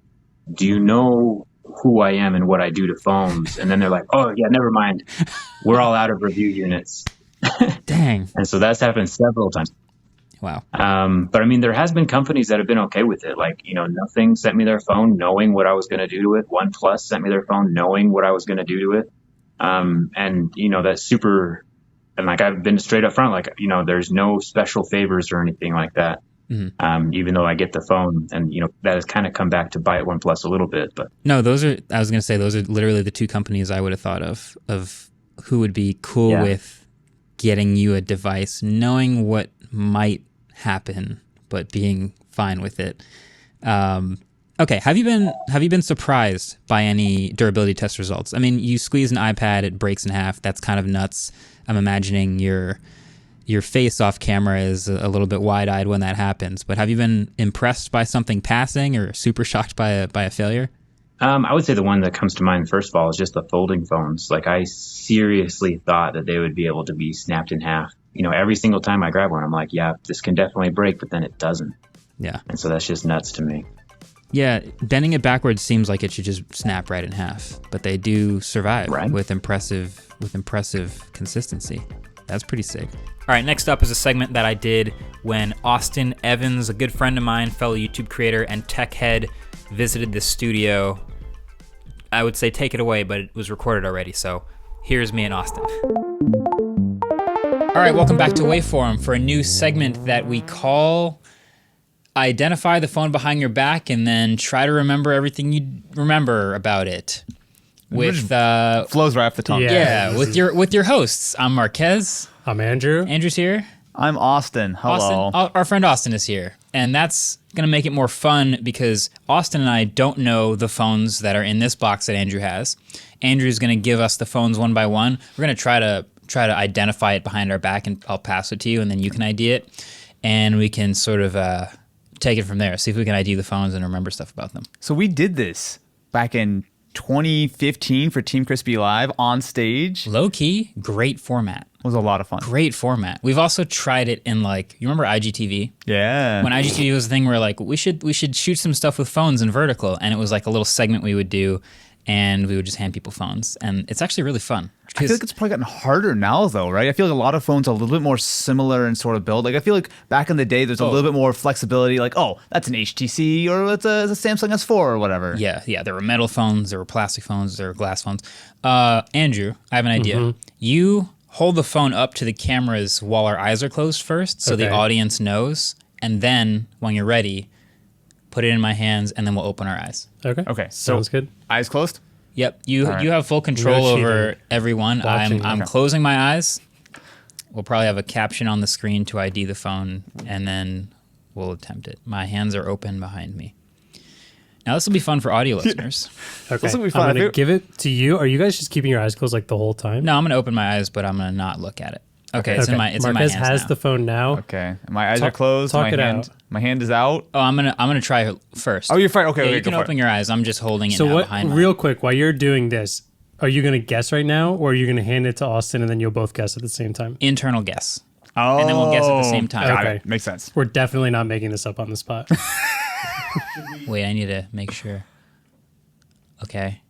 do you know who I am and what I do to phones? And then they're like, oh, yeah, never mind. We're all out of review units. Dang. And so that's happened several times. Wow. But I mean, there has been companies that have been okay with it. Like, Nothing sent me their phone knowing what I was going to do to it. OnePlus sent me their phone knowing what I was going to do to it. That's super, and like, I've been straight up front, like, there's no special favors or anything like that. Mm-hmm. Even though I get the phone, and, that has kind of come back to bite OnePlus a little bit, but. No, those are literally the two companies I would have thought of who would be cool with getting you a device, knowing what might happen, but being fine with it. Okay, have you been surprised by any durability test results? I mean, you squeeze an iPad, it breaks in half. That's kind of nuts. I'm imagining your face off camera is a little bit wide-eyed when that happens. But have you been impressed by something passing or super shocked by a failure? I would say the one that comes to mind first of all is just the folding phones. Like, I seriously thought that they would be able to be snapped in half. Every single time I grab one, I'm like, yeah, this can definitely break, but then it doesn't. Yeah. And so that's just nuts to me. Yeah, bending it backwards seems like it should just snap right in half, but they do survive with impressive consistency. That's pretty sick. All right, next up is a segment that I did when Austin Evans, a good friend of mine, fellow YouTube creator and tech head, visited the studio. I would say take it away, but it was recorded already, so here's me and Austin. All right, welcome back to Waveform for a new segment that we call Identify the Phone Behind Your Back and then try to remember everything you remember about it. With flows right off the tongue. Yeah, with your hosts. I'm Marques. I'm Andrew. Andrew's here. I'm Austin. Hello. Austin, our friend Austin is here. And that's going to make it more fun because Austin and I don't know the phones that are in this box that Andrew has. Andrew's going to give us the phones one by one. We're going to try to identify it behind our back, and I'll pass it to you, and then you can ID it. And we can sort of take it from there. See if we can ID the phones and remember stuff about them. So we did this back in 2015 for Team Crispy Live on stage. Low key, great format. It was a lot of fun. Great format. We've also tried it in like, you remember IGTV? Yeah. When IGTV was the thing where like we should shoot some stuff with phones in vertical, and it was like a little segment we would do, and we would just hand people phones, and it's actually really fun. I feel like it's probably gotten harder now, though, right? I feel like a lot of phones are a little bit more similar in sort of build. Like, I feel like back in the day, there's a little bit more flexibility. Like, oh, that's an HTC or it's a Samsung S4 or whatever. Yeah. There were metal phones, there were plastic phones, there were glass phones. Andrew, I have an idea. You hold the phone up to the cameras while our eyes are closed first, so the audience knows, and then when you're ready, put it in my hands, and then we'll open our eyes. Okay. So Sounds good. Eyes closed? Yep, you have full control over everyone. I'm closing my eyes. We'll probably have a caption on the screen to ID the phone, and then we'll attempt it. My hands are open behind me. Now this will be fun for audio listeners. Okay, This will be fun. I'm going to give it to you. Are you guys just keeping your eyes closed like the whole time? No, I'm going to open my eyes, but I'm going to not look at it. Okay, it's in my hands Marques has now. the phone now. Okay. My eyes are closed. Talk it out. My hand is out. Oh, I'm gonna try first. Oh, you're fine. Okay, you can open your eyes. I'm just holding it So now behind real quick, while you're doing this, are you going to guess right now, or are you going to hand it to Austin and then you'll both guess at the same time? Internal guess. Oh. And then we'll guess at the same time. Got it. Makes sense. We're definitely not making this up on the spot. Wait, I need to make sure. Okay.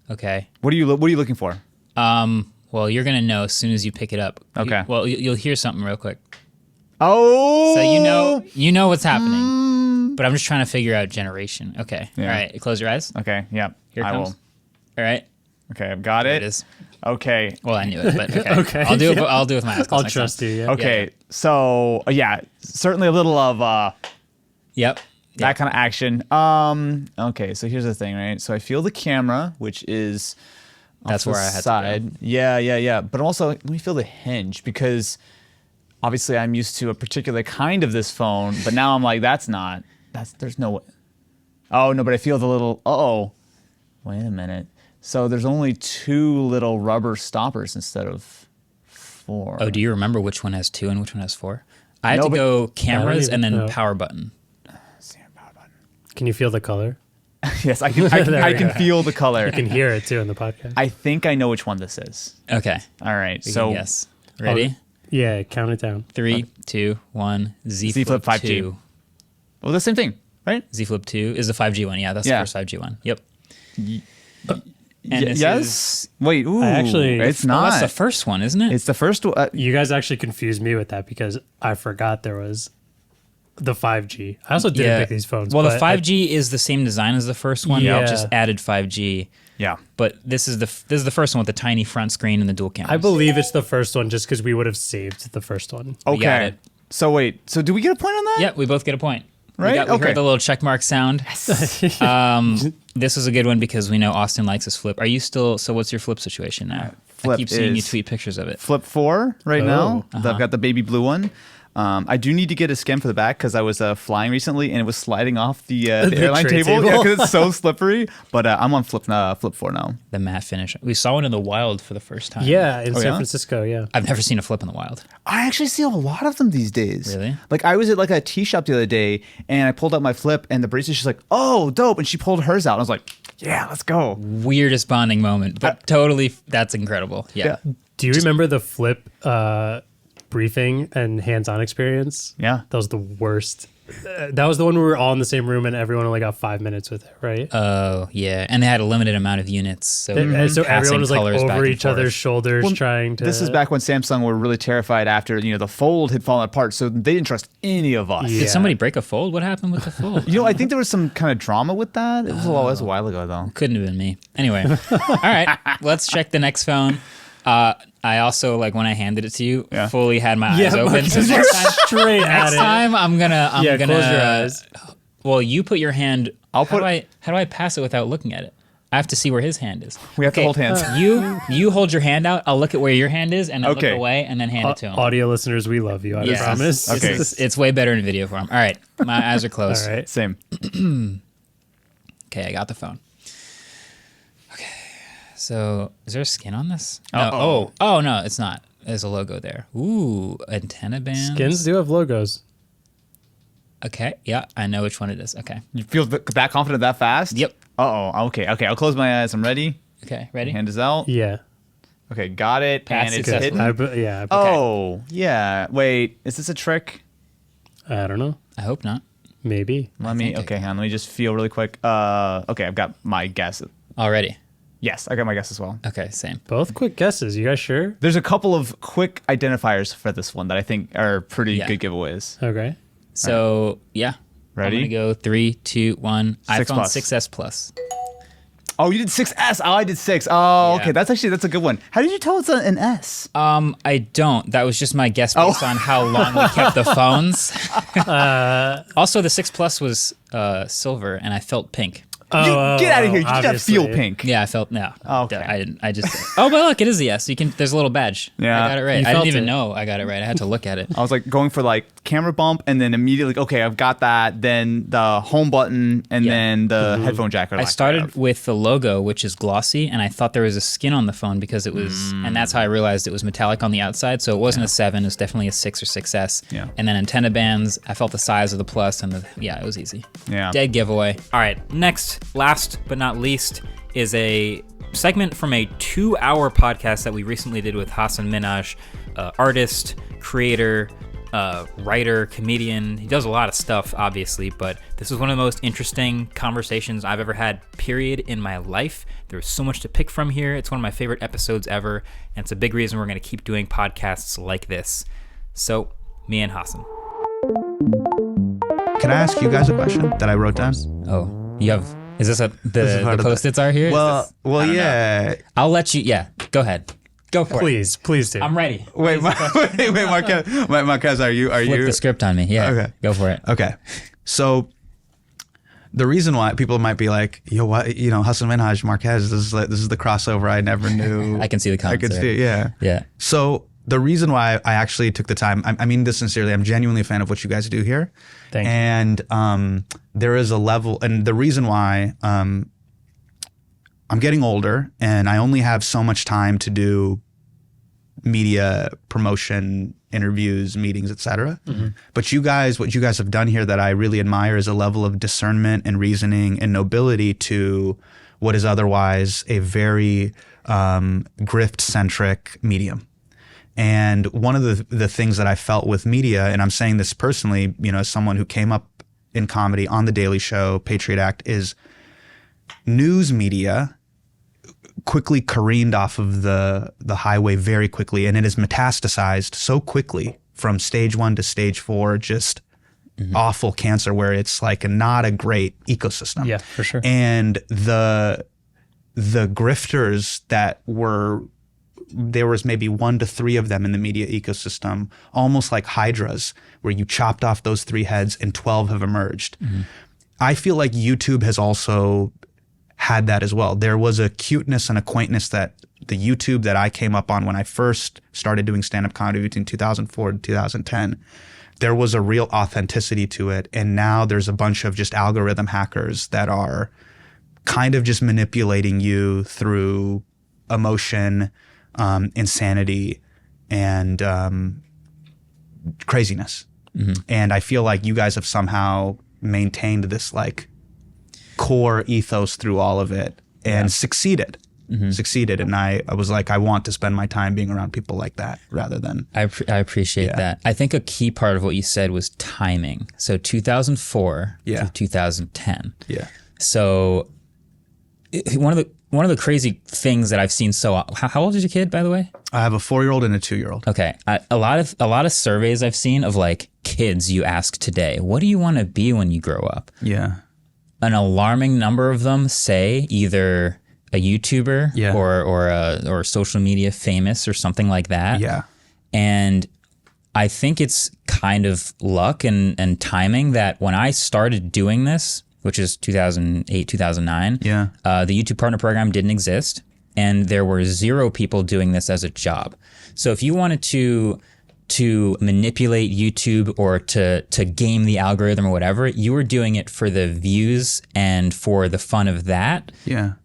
What are you looking for? Well, you're gonna know as soon as you pick it up. Okay. You'll hear something real quick. Oh. So you know what's happening. But I'm just trying to figure out generation. Okay. Yeah. All right. Close your eyes. Okay. Yeah. Here it I comes. will. All right. Okay, I've got There it. it is. Okay. Well, I knew it, but okay. Okay. I'll do it. I'll do it with my eyes closed. I'll next trust time. you. Yeah. Okay. So certainly a little of Yep. that kind of action. Okay, so here's the thing, right? So I feel the camera, which is That's off where the I had to side. go. Yeah. But also, let me feel the hinge because obviously I'm used to a particular kind of this phone, but now I'm like, there's no way. Oh no, but I feel the little. Wait a minute. So there's only 2 little rubber stoppers instead of 4. Oh, do you remember which one has 2 and which one has 4? I had No, to but- go cameras and then know. power button. Can you feel the color? Yes, I can. I can feel the color. You can hear it too in the podcast. I think I know which one this is. Okay. All right. We So can guess. Ready? Yeah, count it down. 3, 2, 1. Z Flip 5G. 2. Well, the same thing, right? Z Flip 2 is the 5G one. Yeah, that's the first 5G one. Yep. And this yes. is- Wait. Ooh. actually- it's Oh, not. that's the first one, isn't it? It's the first one. You guys actually confused me with that because I forgot there was the 5G. I also didn't pick these phones. Well, the but 5G is the same design as the first one. Yeah. It just added 5G. Yeah. But this is the first one with the tiny front screen and the dual cameras. I believe it's the first one just because we would have saved the first one. We got Okay. it. So wait. So do we get a point on that? Yeah, we both get a point. Right? We Okay. heard the little check mark sound. This is a good one because we know Austin likes his flip. Are you still? So what's your flip situation now? I Flip keep seeing you is tweet pictures of it. Flip 4 right now. Uh-huh. I've got the baby blue one. I do need to get a skin for the back because I was flying recently and it was sliding off the airline tray table. table. Yeah, because it's so slippery. But I'm on flip 4 now. The matte finish. We saw one in the wild for the first time. Yeah, in Oh, San yeah? Francisco, yeah. I've never seen a flip in the wild. I actually see a lot of them these days. Really? Like I was at like a tea shop the other day and I pulled out my flip and the barista, she's like, "Oh, dope!" And she pulled hers out. I was like, "Yeah, let's go." Weirdest bonding moment, but totally, that's incredible. Yeah. Do you remember the flip briefing and hands-on experience? Yeah. That was the worst. That was the one where we were all in the same room and everyone only got 5 minutes with it, right? Oh, yeah. And they had a limited amount of units. So, And so passing everyone was like colors back over and each other's forth. shoulders Well, trying to... This is back when Samsung were really terrified after the fold had fallen apart, so they didn't trust any of us. Did somebody break a fold? What happened with the fold? I think there was some kind of drama with that. It was a while ago though. Couldn't have been me. Anyway, all right, let's check the next phone. I also, like, when I handed it to you, fully had my eyes open. Marques So is next time, straight at next it. time I'm gonna close your eyes. Well, you put your hand. I'll how do I pass it without looking at it? I have to see where his hand is. We have to hold hands. You hold your hand out. I'll look at where your hand is, and then look away, and then hand it to him. Audio listeners, we love you. I promise. Okay, it's way better in video form. All right, my eyes are closed. All right. Same. Okay, I got the phone. Okay, so is there a skin on this? Uh-oh. Oh no, it's not. There's a logo there. Ooh, antenna band. Skins do have logos. Okay. Yeah, I know which one it is. Okay. You feel that confident that fast? Yep. Uh-oh. Okay. I'll close my eyes. I'm ready. Okay. Ready? Hand is out. Yeah. Okay. Got it. Pass and it's successfully. hidden. Yeah. Oh, yeah. Wait. Is this a trick? I don't know. I hope not. Maybe. Okay, hang on. Let me just feel really quick. Okay, I've got my guess. Already? Yes, I got my guess as well. Okay, same. Both quick guesses. You guys sure? There's a couple of quick identifiers for this one that I think are pretty good giveaways. Okay. So, yeah. Ready? I'm going to go 3, 2, 1. 6 iPhone Plus. 6S Plus. Oh, you did 6S. Oh, I did 6. Oh, Yeah. okay. That's a good one. How did you tell it's an S? I don't. That was just my guess based on how long we kept the phones. Also, the 6 Plus was silver, and I felt pink. Get out of here. You did not feel pink. Yeah, I felt, no. Oh, okay. I didn't. I just, oh, but look, it is a yes. There's a little badge. Yeah. I got it right. You I didn't felt even it. know I got it right. I had to look at it. I was like going for like camera bump and then immediately, okay, I've got that. Then the home button and then the headphone jack. I started with the logo, which is glossy, and I thought there was a skin on the phone because it was, and that's how I realized it was metallic on the outside. So it wasn't a 7, it was definitely a 6 or 6S. Yeah. And then antenna bands, I felt the size of the Plus, and it was easy. Yeah. Dead giveaway. All right, next, last but not least, is a segment from a 2-hour podcast that we recently did with Hasan Minhaj, artist, creator, writer, comedian. He does a lot of stuff, obviously, but this is one of the most interesting conversations I've ever had, period, in my life. There's so much to pick from here. It's one of my favorite episodes ever, and it's a big reason we're going to keep doing podcasts like this. So, me and Hasan. Can I ask you guys a question that I wrote down? Oh, you have... Is this the post-its are here? Well, yeah. Know. I'll let you, go ahead. Go for it. Please do. I'm ready. Wait, Marques, are you? Flip the script on me. Yeah. Okay. Go for it. Okay. So the reason why people might be like, Hasan Minhaj, Marques, this is the crossover I never knew. I can see the comments. I can see it. Yeah. Yeah. So the reason why I actually took the time, I mean this sincerely, I'm genuinely a fan of what you guys do here. Thank you. And there is a level, and the reason why I'm getting older and I only have so much time to do media promotion, interviews, meetings, etc. Mm-hmm. But what you guys have done here that I really admire is a level of discernment and reasoning and nobility to what is otherwise a very grift-centric medium. And one of the things that I felt with media, and I'm saying this personally, as someone who came up in comedy on The Daily Show, Patriot Act, is news media quickly careened off of the highway very quickly, and it is metastasized so quickly from stage 1 to stage 4, just awful cancer where it's like not a great ecosystem. Yeah, for sure. And the grifters that there was maybe 1 to 3 of them in the media ecosystem, almost like hydras, where you chopped off those 3 heads and 12 have emerged. Mm-hmm. I feel like YouTube has also had that as well. There was a cuteness and a quaintness that the YouTube that I came up on when I first started doing stand-up comedy between 2004 and 2010, there was a real authenticity to it. And now there's a bunch of just algorithm hackers that are kind of just manipulating you through emotion, insanity, and craziness. Mm-hmm. And I feel like you guys have somehow maintained this like core ethos through all of it and succeeded. And I was like, I want to spend my time being around people like that rather than... I appreciate that. I think a key part of what you said was timing. So 2004 to 2010. Yeah. So one of the crazy things that I've seen. So how old is your kid, by the way? I have a 4-year-old and a 2-year-old. Okay. A lot of surveys I've seen of like kids you ask today, what do you want to be when you grow up? Yeah. An alarming number of them say either a YouTuber or social media famous or something like that. Yeah. And I think it's kind of luck and timing that when I started doing this, which is 2008, 2009, the YouTube Partner Program didn't exist, and there were 0 people doing this as a job. So if you wanted to manipulate YouTube or to game the algorithm or whatever, you were doing it for the views and for the fun of that,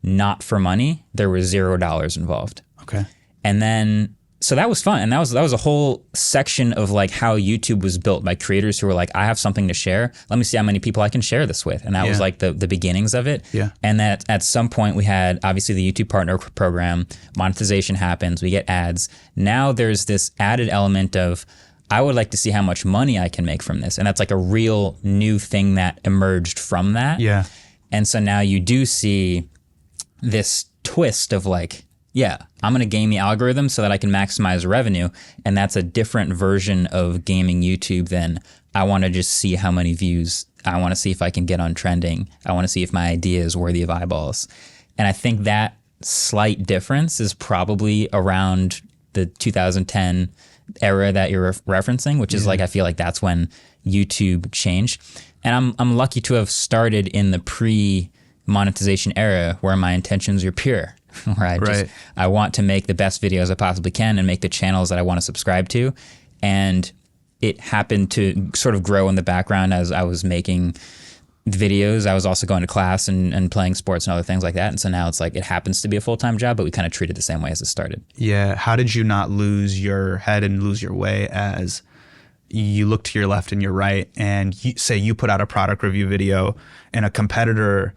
not for money. There was $0 involved. Okay. And then so that was fun. And that was a whole section of like how YouTube was built by creators who were like, I have something to share. Let me see how many people I can share this with. And that was like the beginnings of it. Yeah. And that at some point we had obviously the YouTube Partner Program, monetization happens, we get ads. Now there's this added element of, I would like to see how much money I can make from this. And that's like a real new thing that emerged from that. Yeah. And so now you do see this twist of like, yeah, I'm going to game the algorithm so that I can maximize revenue. And that's a different version of gaming YouTube than I want to just see how many views. I want to see if I can get on trending. I want to see if my idea is worthy of eyeballs. And I think that slight difference is probably around the 2010 era that you're referencing, which is like, I feel like that's when YouTube changed. And I'm lucky to have started in the pre-monetization era where my intentions are pure. Where I want to make the best videos I possibly can and make the channels that I want to subscribe to. And it happened to sort of grow in the background as I was making videos. I was also going to class and playing sports and other things like that. And so now it's like, it happens to be a full-time job, but we kind of treat it the same way as it started. Yeah. How did you not lose your head and lose your way as you look to your left and your right and say you put out a product review video and a competitor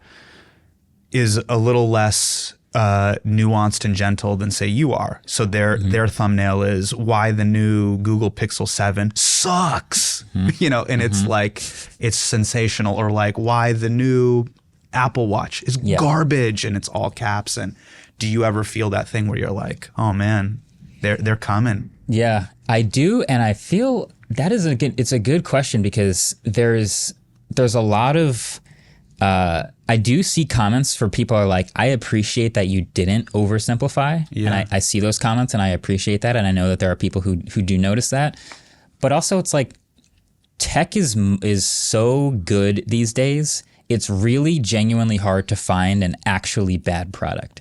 is a little less nuanced and gentle than say you are. So their thumbnail is why the new Google Pixel 7 sucks, you know, and it's like, it's sensational, or like why the new Apple Watch is garbage and it's all caps. And do you ever feel that thing where you're like, oh man, they're coming? Yeah, I do. And I feel that is it's a good question because there's a lot of, I do see comments for people are like, I appreciate that you didn't oversimplify. Yeah. And I see those comments and I appreciate that. And I know that there are people who do notice that. But also it's like tech is so good these days. It's really genuinely hard to find an actually bad product.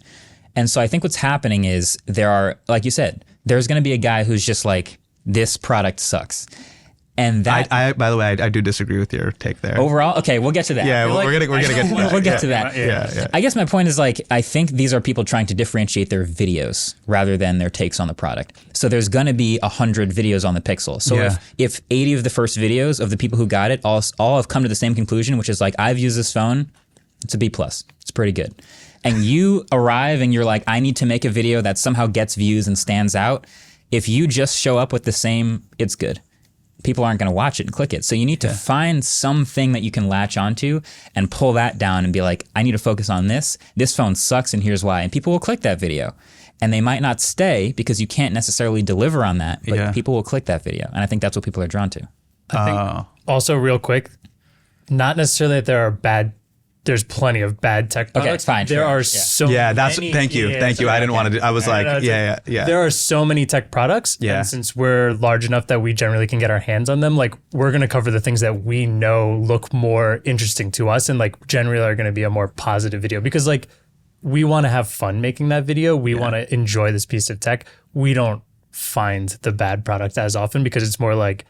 And so I think what's happening is there are, like you said, there's going to be a guy who's just like, this product sucks. And that, by the way, I do disagree with your take there. Overall, okay, we'll get to that. Yeah, we're gonna get to that. We'll get to that. Yeah. I guess my point is like, I think these are people trying to differentiate their videos rather than their takes on the product. So there's going to be 100 videos on the Pixel. So if 80 of the first videos of the people who got it all have come to the same conclusion, which is like, I've used this phone, it's a B+. It's pretty good. And you arrive and you're like, I need to make a video that somehow gets views and stands out. If you just show up with the same, it's good. People aren't going to watch it and click it. So you need to find something that you can latch onto and pull that down and be like, I need to focus on this. This phone sucks and here's why. And people will click that video. And they might not stay because you can't necessarily deliver on that, but people will click that video. And I think that's what people are drawn to. I think also real quick, not necessarily that there's plenty of bad tech products. Okay, it's fine. There are so many. Thank you. I didn't want to I was like, yeah. There are so many tech products. Yeah. And since we're large enough that we generally can get our hands on them, like we're going to cover the things that we know look more interesting to us and like generally are going to be a more positive video because like we want to have fun making that video. We want to enjoy this piece of tech. We don't find the bad product as often because it's more like,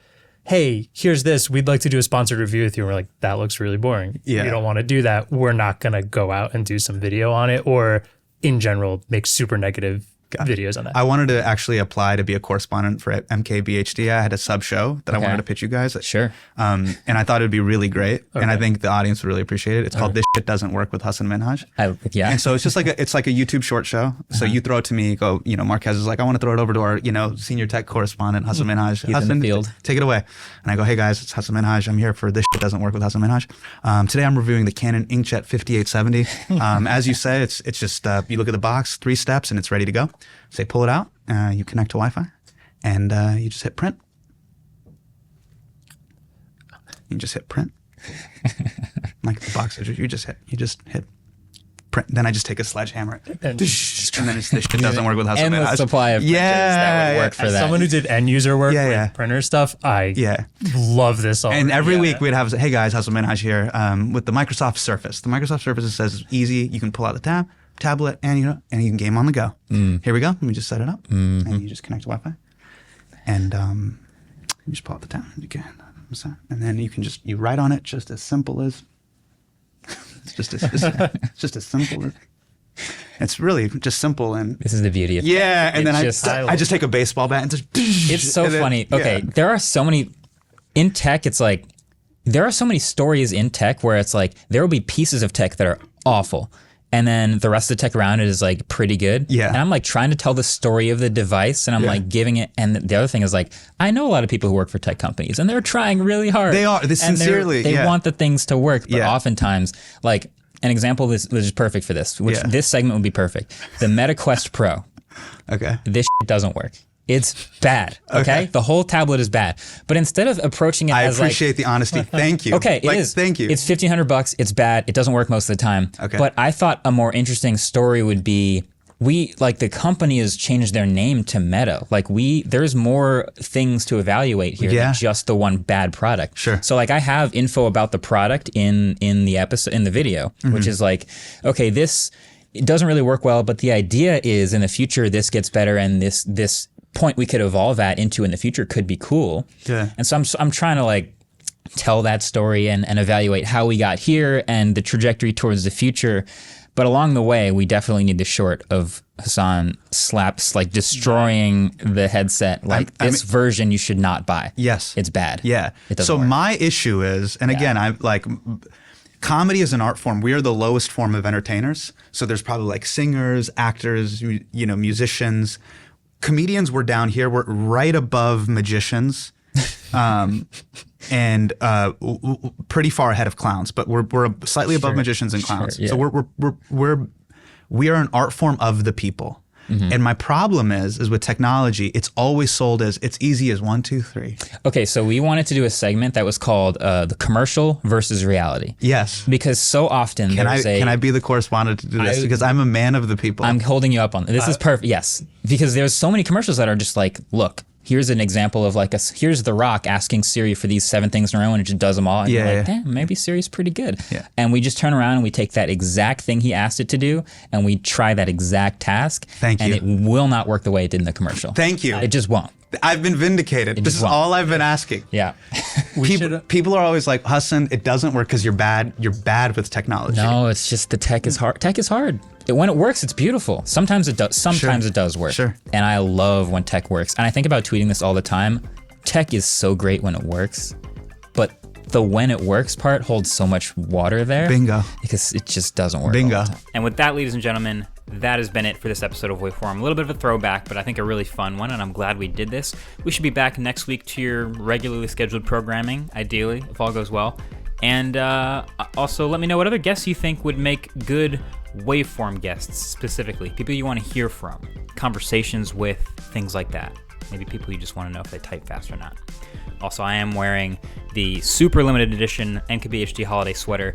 hey, here's this. We'd like to do a sponsored review with you. And we're like, that looks really boring. Yeah. You don't want to do that. We're not going to go out and do some video on it or in general, make super negative videos on that. I wanted to actually apply to be a correspondent for MKBHD. I had a sub show that I wanted to pitch you guys. Sure. And I thought it'd be really great. And I think the audience would really appreciate it. It's called This Shit Doesn't Work with Hasan Minhaj. And so it's just like it's like a YouTube short show. So you throw it to me, go, Marques is like, I want to throw it over to our, senior tech correspondent, Hasan Minhaj. He's in the field. Take it away. And I go, hey guys, it's Hasan Minhaj. I'm here for This Shit Doesn't Work with Hasan Minhaj. Today I'm reviewing the Canon Inkjet 5870. As you say, it's just, you look at the box, 3 steps and it's ready to go. Say, pull it out, you connect to Wi-Fi, and you just hit print. You just hit print. Like the box, you just hit print. Then I just take a sledgehammer, and then this shit doesn't work with Hasan Minhaj. Endless supply of printers that would work for As that. someone who did end user work with printer stuff, I love this. And every week we'd have, hey guys, Hasan Minhaj here with the Microsoft Surface. The Microsoft Surface says it's easy. You can pull out the tablet, and you can game on the go. Here we go. Let me just set it up, and you just connect to Wi-Fi, and you just pull out the tab. You can, and then you write on it just as simple as it's just as simple as It's really just simple. And this is the beauty of yeah. tech. And then It's I just take a baseball bat and just. It's so funny. Okay, there are so many in tech. It's like there are so many stories in tech where it's like there will be pieces of tech that are awful. And then the rest of the tech around it is like pretty good. Yeah. And I'm like trying to tell the story of the device and I'm like giving it. And the other thing is like, I know a lot of people who work for tech companies and they're trying really hard. They are. They sincerely. They want the things to work. But oftentimes, like an example this is perfect for this, which this segment would be perfect. The Meta Quest Pro. Okay. This shit doesn't work. It's bad. Okay? The whole tablet is bad. But instead of approaching it as I appreciate the honesty. Thank you. Okay, it is. Thank you. It's $1,500. It's bad. It doesn't work most of the time. Okay. But I thought a more interesting story would be the company has changed their name to Meta. Like there's more things to evaluate here than just the one bad product. Sure. So like I have info about the product in the episode, in the video, which is like, okay, it doesn't really work well, but the idea is in the future this gets better and this point we could evolve into in the future could be cool. Yeah. And so I'm trying to like tell that story and evaluate how we got here and the trajectory towards the future. But along the way, we definitely need the short of Hasan slaps, like destroying the headset. Like this version you should not buy. Yes. It's bad. Yeah. It doesn't work. My issue is, and again, I like comedy is an art form. We are the lowest form of entertainers. So there's probably like singers, actors, musicians. Comedians were down here. We're right above magicians, and pretty far ahead of clowns. But we're slightly above magicians and clowns. Sure, yeah. So we are an art form of the people. And my problem is with technology, it's always sold as it's easy as 1, 2, 3. Okay, so we wanted to do a segment that was called the commercial versus reality. Yes. Because so often can I be the correspondent to do this? Because I'm a man of the people. I'm holding you up on this. This is perfect. Yes. Because there's so many commercials that are just like, look, here's an example of like here's The Rock asking Siri for these 7 things in a row and it just does them all. And you're like, damn, maybe Siri's pretty good. Yeah. And we just turn around and we take that exact thing he asked it to do and we try that exact task. Thank you. And it will not work the way it did in the commercial. Thank you. It just won't. I've been vindicated. This is all I've been asking. Yeah. People are always like, Hasan, it doesn't work because you're bad. You're bad with technology. No, it's just the tech is hard. Tech is hard. When it works, it's beautiful. Sometimes it does. Sometimes it does work. Sure. And I love when tech works. And I think about tweeting this all the time. Tech is so great when it works, but the when it works part holds so much water there. Bingo. Because it just doesn't work. Bingo. All the time. And with that, ladies and gentlemen, that has been it for this episode of Waveform. A little bit of a throwback, but I think a really fun one, and I'm glad we did this. We should be back next week to your regularly scheduled programming, ideally, if all goes well. And also, let me know what other guests you think would make good Waveform guests, specifically. People you want to hear from, conversations with, things like that. Maybe people you just want to know if they type fast or not. Also, I am wearing the super limited edition NKBHD holiday sweater.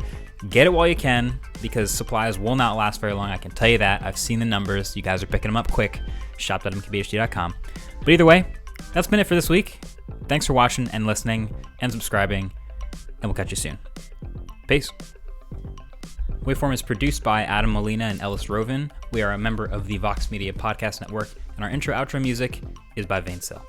Get it while you can, because supplies will not last very long. I can tell you that. I've seen the numbers. You guys are picking them up quick. Shop.mkbhd.com. But either way, that's been it for this week. Thanks for watching and listening and subscribing, and we'll catch you soon. Peace. Waveform is produced by Adam Molina and Ellis Rovin. We are a member of the Vox Media Podcast Network, and our intro-outro music is by Vaincell.